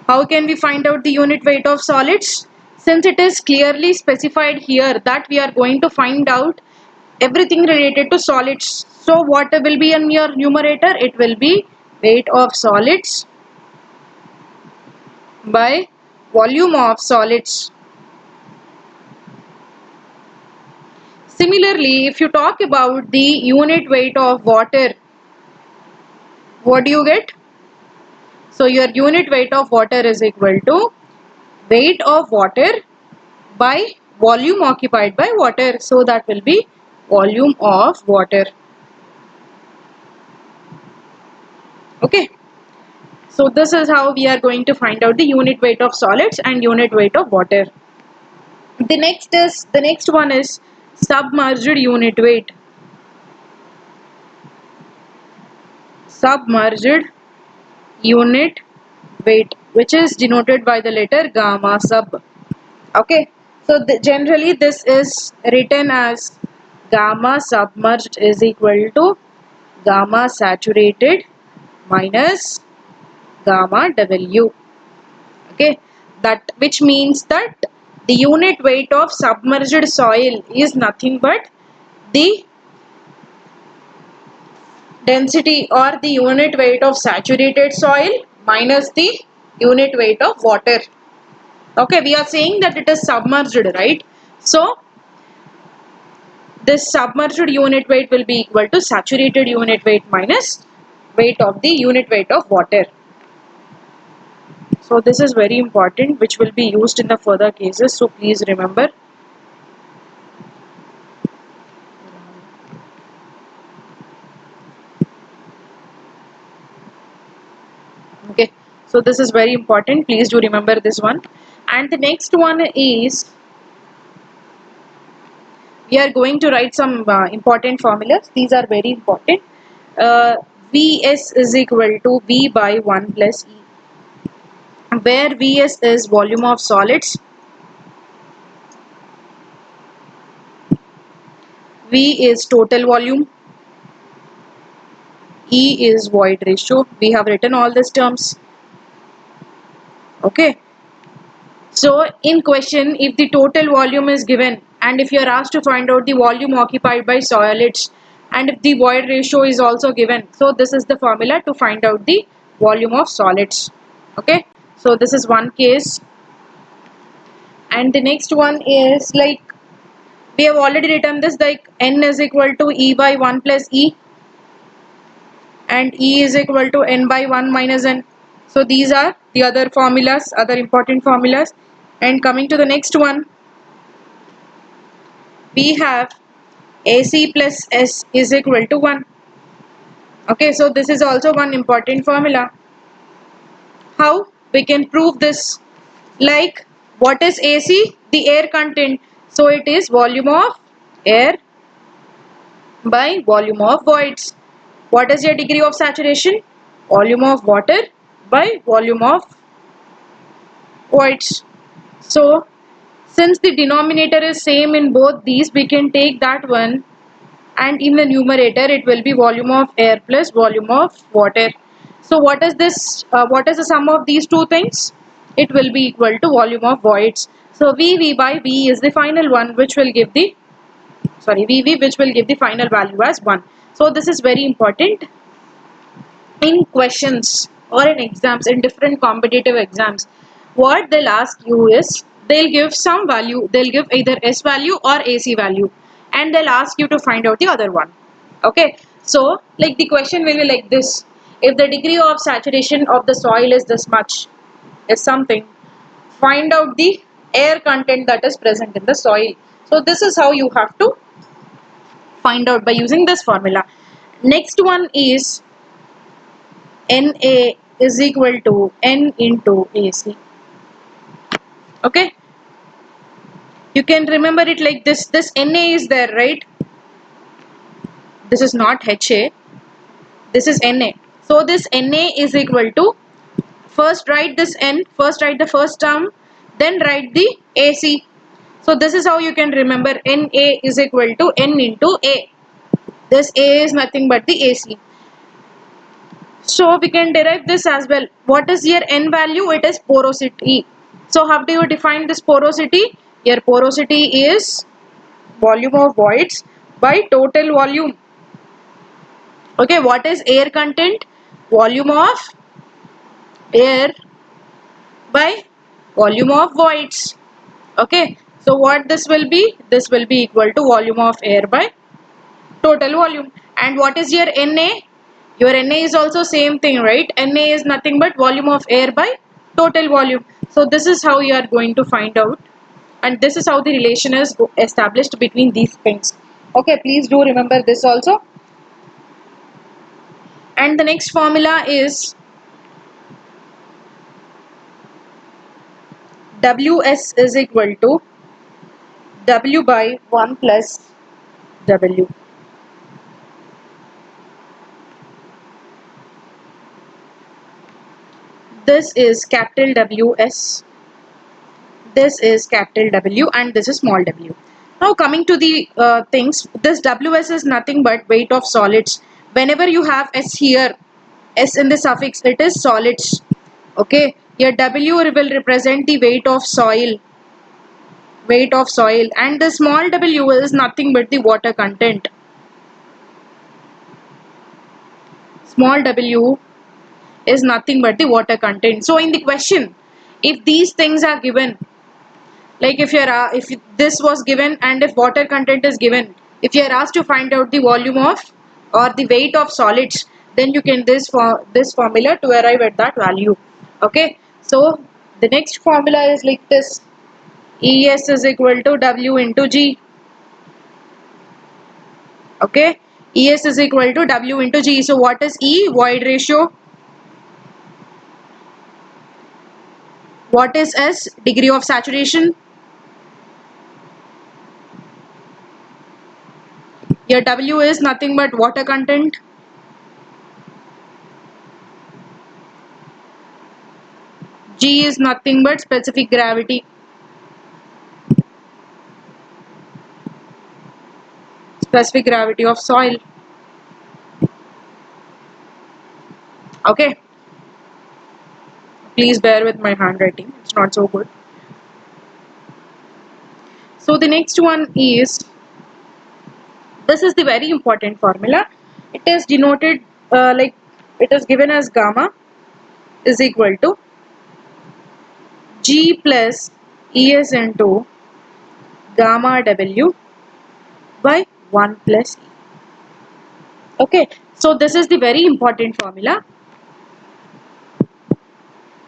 How can we find out the unit weight of solids? Since it is clearly specified here that we are going to find out everything related to solids. So what will be in your numerator? It will be weight of solids by volume of solids. Similarly, if you talk about the unit weight of water, what do you get? So your unit weight of water is equal to weight of water by volume occupied by water. So that will be volume of water. Okay. So this is how we are going to find out the unit weight of solids and unit weight of water. The next one is submerged unit weight. Submerged unit weight, which is denoted by the letter gamma sub. Okay, so generally this is written as gamma submerged is equal to gamma saturated minus gamma W. Okay, that which means that the unit weight of submerged soil is nothing but the density or the unit weight of saturated soil minus the unit weight of water. Okay, we are saying that it is submerged, right? So this submerged unit weight will be equal to saturated unit weight minus weight of the unit weight of water. So this is very important, which will be used in the further cases. So please remember. Okay, so this is very important. Please do remember this one. And the next one is we are going to write some important formulas. These are very important. Vs is equal to V by 1 plus E, where Vs is volume of solids, V is total volume, E is void ratio. We have written all these terms. Okay. So in question, if the total volume is given and if you are asked to find out the volume occupied by solids and if the void ratio is also given, so this is the formula to find out the volume of solids. Okay. So this is one case. And the next one is like we have already written this, like N is equal to E by 1 plus E and E is equal to N by 1 minus N. So these are the other formulas, other important formulas. And coming to the next one, we have AC plus S is equal to 1. Okay, so this is also one important formula. How we can prove this? Like, what is AC? The air content. So it is volume of air by volume of voids. What is your degree of saturation? Volume of water by volume of voids. So since the denominator is same in both these, we can take that one, and in the numerator it will be volume of air plus volume of water. So what is this? What is the sum of these two things? It will be equal to volume of voids. So V by V is the final one, which will give the VV, which will give the final value as 1. So this is very important in questions or in exams, in different competitive exams. What they'll ask you is, they'll give some value, they'll give either S value or AC value, and they'll ask you to find out the other one. Okay, so like the question will be like this: if the degree of saturation of the soil is this much, is something, find out the air content that is present in the soil. So this is how you have to find out by using this formula. Next one is Na is equal to N into AC. Okay, you can remember it like this. This Na is there, right? This is not Ha, this is Na. So this Na is equal to, first write this N, first write the first term, then write the AC. So this is how you can remember Na is equal to N into A. This A is nothing but the AC. So we can derive this as well. What is your N value? It is porosity. So how do you define this porosity? Your porosity is volume of voids by total volume. Okay, what is air content? Volume of air by volume of voids. Okay, so what this will be? This will be equal to volume of air by total volume. And what is your Na? Your Na is also same thing, right? Na is nothing but volume of air by total volume. So this is how you are going to find out, and this is how the relation is established between these things. Okay, please do remember this also. And the next formula is Ws is equal to W by 1 plus W. This is capital Ws, this is capital W, and this is small w. Now coming to the things, this Ws is nothing but weight of solids. Whenever you have S here, S in the suffix, it is solids. Okay, your W will represent the weight of soil, and the small w is nothing but the water content. Small w is nothing but the water content. So in the question, if these things are given, like if this was given and if water content is given, if you are asked to find out the volume of or the weight of solids, then you can this formula to arrive at that value. Okay, so the next formula is like this: Es is equal to W into G. Okay, Es is equal to W into G. So what is E? Void ratio. What is S? Degree of saturation. Here W is nothing but water content. G is nothing but specific gravity. Specific gravity of soil. Okay, please bear with my handwriting, it's not so good. So the next one is, this is the very important formula. It is denoted like it is given as gamma is equal to G plus Es into gamma W by 1 plus E. Okay, so this is the very important formula.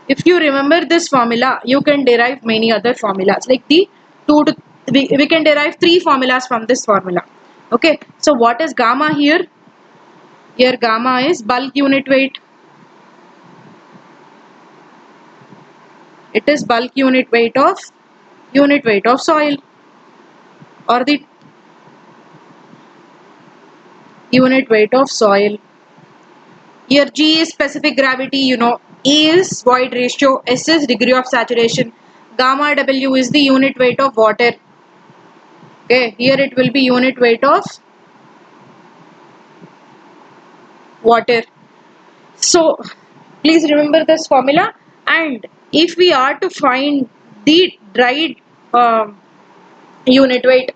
If you remember this formula, you can derive many other formulas, like the we can derive 3 formulas from this formula. Okay, so what is gamma here? Here gamma is bulk unit weight. It is bulk unit weight of soil, or the unit weight of soil. Here G is specific gravity, E is void ratio, S is degree of saturation, gamma W is the unit weight of water. Okay, here it will be unit weight of water. So please remember this formula. And if we are to find the dried unit weight,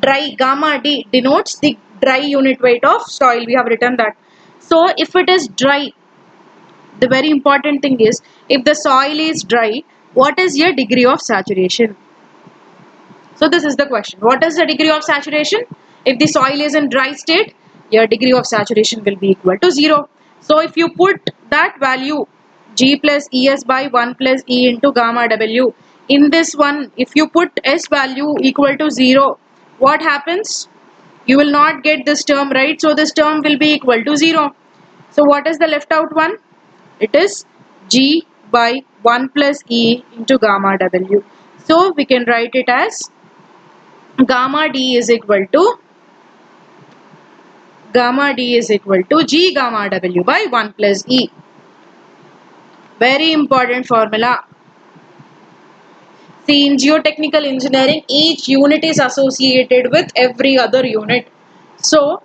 dry gamma D denotes the dry unit weight of soil. We have written that. So if it is dry, the very important thing is, if the soil is dry, what is your degree of saturation? So this is the question. What is the degree of saturation? If the soil is in dry state, your degree of saturation will be equal to 0. So if you put that value G plus Es by 1 plus E into gamma W, in this one, if you put S value equal to 0, what happens? You will not get this term, right? So this term will be equal to 0. So what is the left out one? It is G by 1 plus E into gamma W. So we can write it as gamma D is equal to G gamma W by 1 plus E. Very important formula. See, in geotechnical engineering, each unit is associated with every other unit. So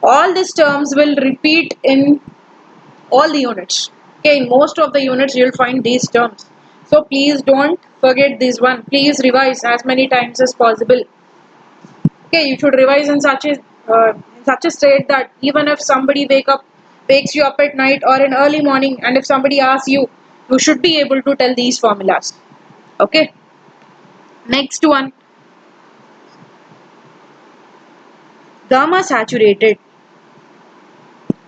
all these terms will repeat in all the units. Okay, in most of the units you will find these terms. So please don't forget this one. Please revise as many times as possible. Okay, you should revise in such a state that even if somebody wakes you up at night or in early morning, and if somebody asks you, you should be able to tell these formulas. Okay, next one, gamma saturated.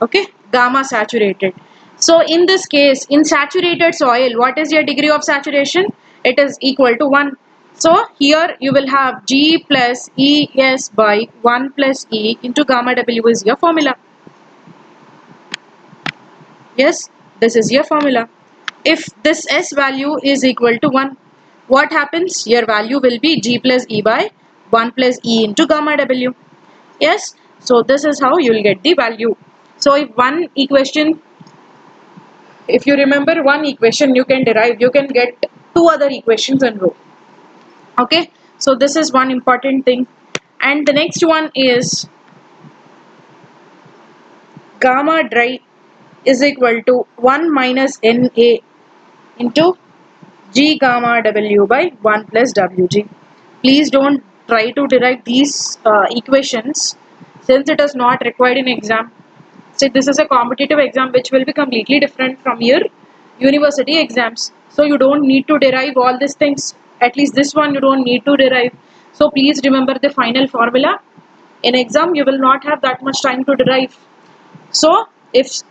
Okay, gamma saturated. So in this case, in saturated soil, what is your degree of saturation? It is equal to 1. So here you will have G plus Es by 1 plus E into gamma W is your formula. Yes, this is your formula. If this S value is equal to 1, what happens? Your value will be G plus E by 1 plus E into gamma W. Yes, so this is how you will get the value. So if you remember one equation, you can get 2 other equations in row. Okay, so this is one important thing. And the next one is gamma dry is equal to 1 minus Na into G gamma W by 1 plus Wg. Please don't try to derive these equations, since it is not required in exam. So this is a competitive exam which will be completely different from your university exams. So you don't need to derive all these things. At least this one you don't need to derive. So please remember the final formula. In exam you will not have that much time to derive. So if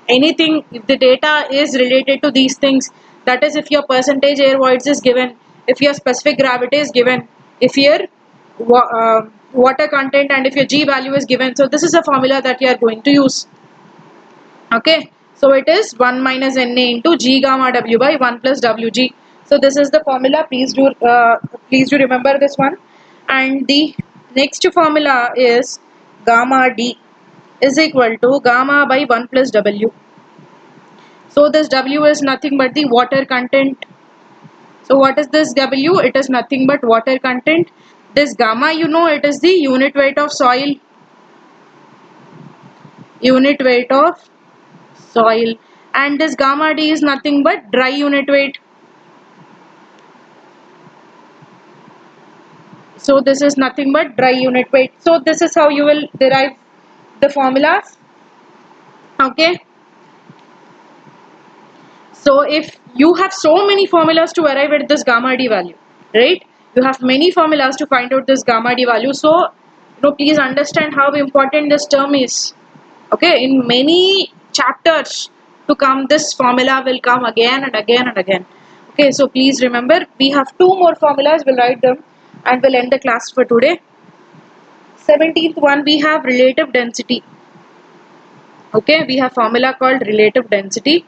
anything, if the data is related to these things, that is if your percentage air voids is given, if your specific gravity is given, if your water content and if your G value is given, so this is a formula that you are going to use. Okay, so it is 1 minus Na into G gamma W by 1 plus Wg. So this is the formula. Please do remember this one. And the next formula is gamma D is equal to gamma by 1 plus W. So this W is nothing but the water content. So what is this W? It is nothing but water content. This gamma, you know, it is the unit weight of soil. Unit weight of soil. And this gamma D is nothing but dry unit weight. So this is nothing but dry unit weight. So this is how you will derive the formulas. Okay. So if you have so many formulas to arrive at this gamma D value, right? You have many formulas to find out this gamma D value. So, please understand how important this term is. Okay, in many chapters to come, this formula will come again and again and again. Okay, so please remember, we have two more formulas. We'll write them and we'll end the class for today. 17th one, we have relative density. Okay, we have formula called relative density,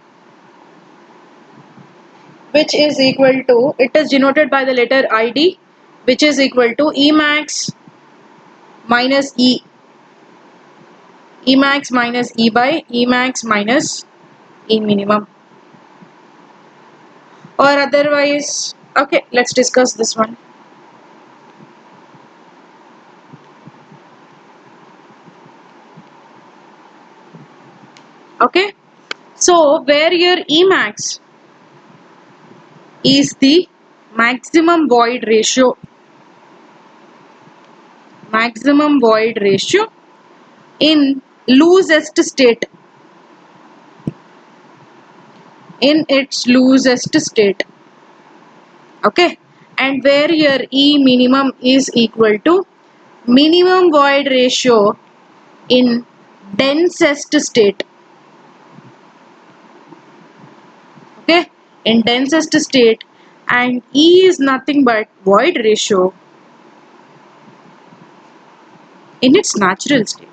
which is equal to, it is denoted by the letter ID, which is equal to E max minus E max minus E by E max minus E minimum. Or otherwise, okay, let's discuss this one. Okay, so where your E max is the maximum void ratio, in loosest state, in its loosest state. Okay, and where your E minimum is equal to minimum void ratio in densest state. Okay, in densest state, and E is nothing but void ratio in its natural state.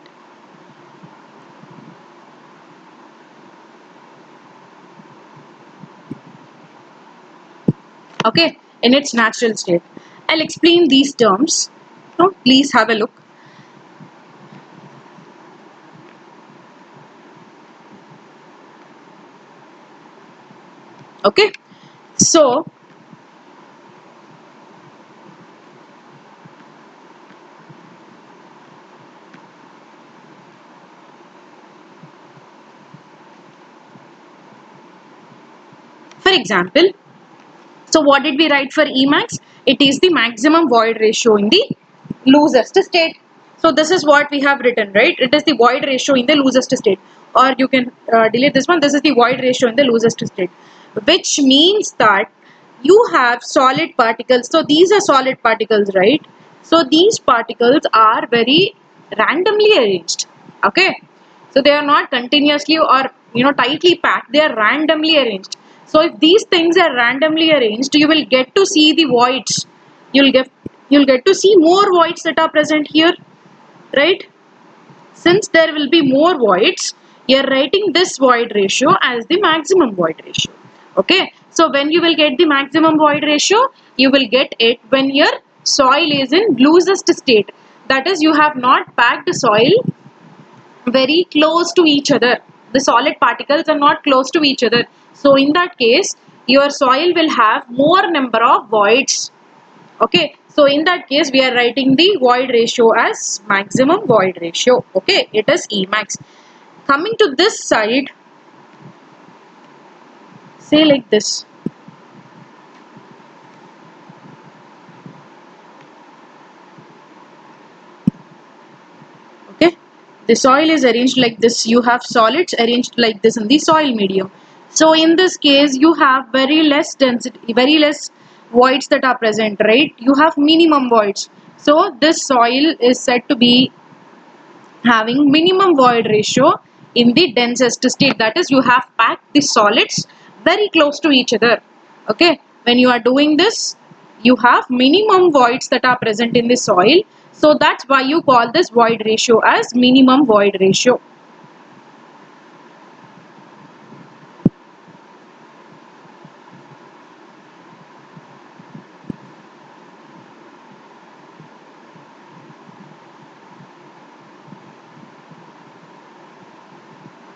Okay, in its natural state. I'll explain these terms. So please have a look. Okay, so for example, so what did we write for Emax? It is the maximum void ratio in the loosest state. So this is what we have written, right? It is the void ratio in the loosest state. Or you can delete this one. This is the void ratio in the loosest state. Which means that you have solid particles. So these are solid particles, right? So these particles are very randomly arranged. Okay. So they are not continuously or tightly packed. They are randomly arranged. So if these things are randomly arranged, you will get to see the voids. You'll get to see more voids that are present here, right? Since there will be more voids, you are writing this void ratio as the maximum void ratio. Okay. So when you will get the maximum void ratio, you will get it when your soil is in loosest state. That is, you have not packed the soil very close to each other. The solid particles are not close to each other. So in that case, your soil will have more number of voids. Okay, so in that case, we are writing the void ratio as maximum void ratio. Okay, it is E max. Coming to this side, say like this. Okay, the soil is arranged like this. You have solids arranged like this in the soil medium. So in this case, you have very less density, very less voids that are present, right? You have minimum voids. So this soil is said to be having minimum void ratio in the densest state. That is, you have packed the solids very close to each other. Okay, when you are doing this, you have minimum voids that are present in the soil. So that's why you call this void ratio as minimum void ratio.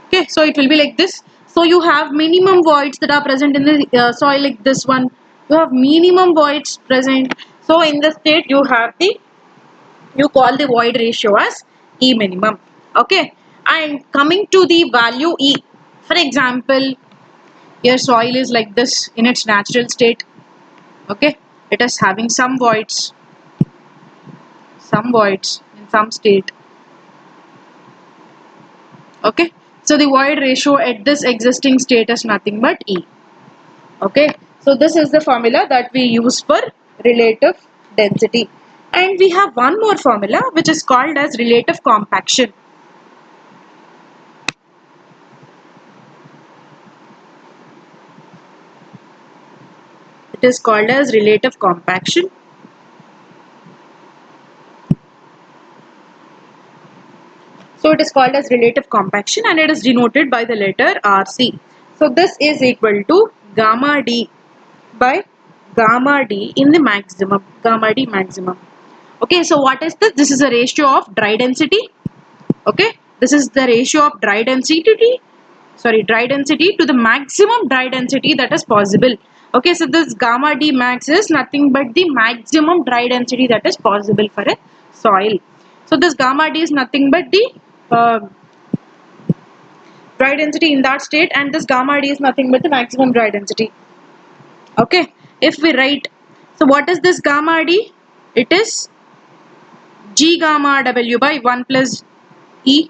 Okay, so it will be like this. So you have minimum voids that are present in the soil like this one. You have minimum voids present. So in the state, you call the void ratio as E minimum. Okay, and coming to the value E, for example, your soil is like this in its natural state. Okay, it is having some voids in some state. Okay, so the void ratio at this existing state is nothing but E. Okay, so this is the formula that we use for relative density, and we have one more formula which is called as relative compaction. It is called as relative compaction. So it is called as relative compaction, and it is denoted by the letter Rc. So this is equal to gamma d by gamma d in the maximum, gamma d maximum. Okay, so what is this? This is a ratio of dry density. Okay, this is the ratio of dry density to the maximum dry density that is possible. Okay, so this gamma d max is nothing but the maximum dry density that is possible for a soil. So this gamma d is nothing but the uh, dry density in that state, and this gamma d is nothing but the maximum dry density. Okay, if we write, so what is this gamma d? It is g gamma w by 1 plus e,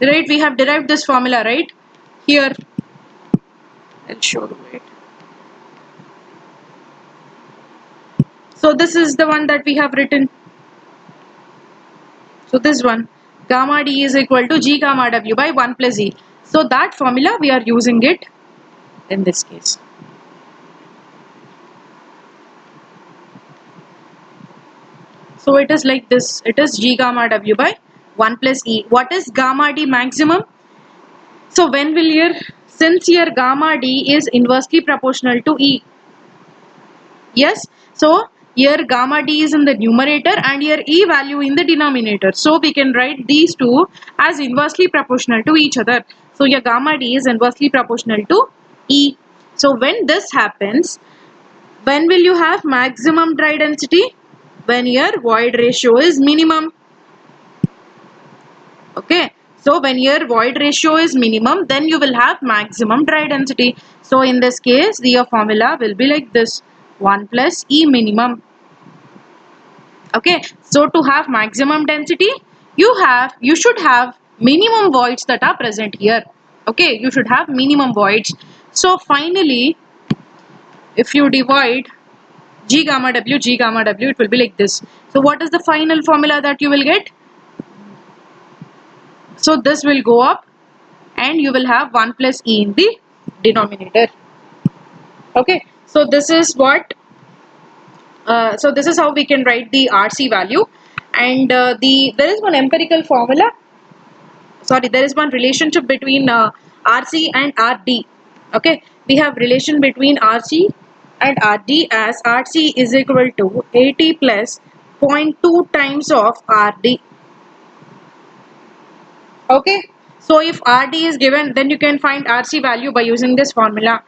right? We have derived this formula, right? Here I'll show you it. So this is the one that we have written. So this one, gamma d is equal to g gamma w by 1 plus e. So that formula we are using it in this case. So it is like this. It is g gamma w by 1 plus e. What is gamma d maximum? So when will since your gamma d is inversely proportional to e. Yes. So here gamma d is in the numerator and your e value in the denominator. So we can write these two as inversely proportional to each other. So your gamma d is inversely proportional to e. So when this happens, when will you have maximum dry density? When your void ratio is minimum. Okay, so when your void ratio is minimum, then you will have maximum dry density. So in this case, your formula will be like this: 1 plus E minimum. Okay, so to have maximum density, you should have minimum voids that are present here. Okay, you should have minimum voids. So finally, if you divide G gamma W, it will be like this. So what is the final formula that you will get? So this will go up and you will have 1 plus E in the denominator. Okay, so this is so this is how we can write the RC value, and there is one empirical formula. Sorry, there is one relationship between RC and RD. Okay, we have relation between RC and RD as RC is equal to 80 plus 0.2 times of RD. Okay, so if RD is given, then you can find RC value by using this formula.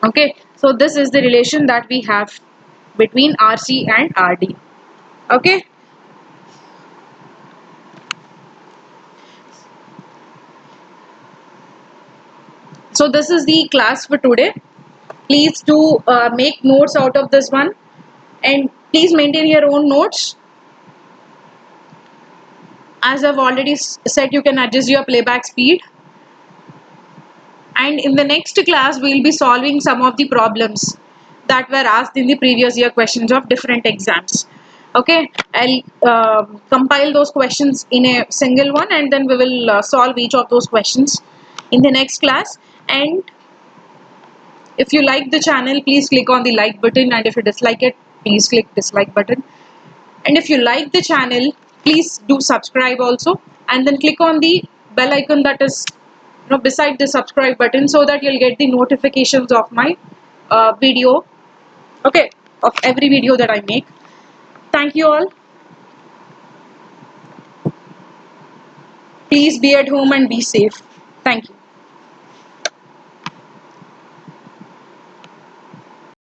Okay, so this is the relation that we have between RC and RD. Okay, so this is the class for today. Please do make notes out of this one, and please maintain your own notes. As I've already said, you can adjust your playback speed. And in the next class, we'll be solving some of the problems that were asked in the previous year questions of different exams. Okay, I'll compile those questions in a single one, and then we will solve each of those questions in the next class. And if you like the channel, please click on the like button, and if you dislike it, please click dislike button. And if you like the channel, please do subscribe also, and then click on the bell icon that is beside the subscribe button, so that you'll get the notifications of my video, okay, of every video that I make. Thank you all. Please be at home and be safe. Thank you.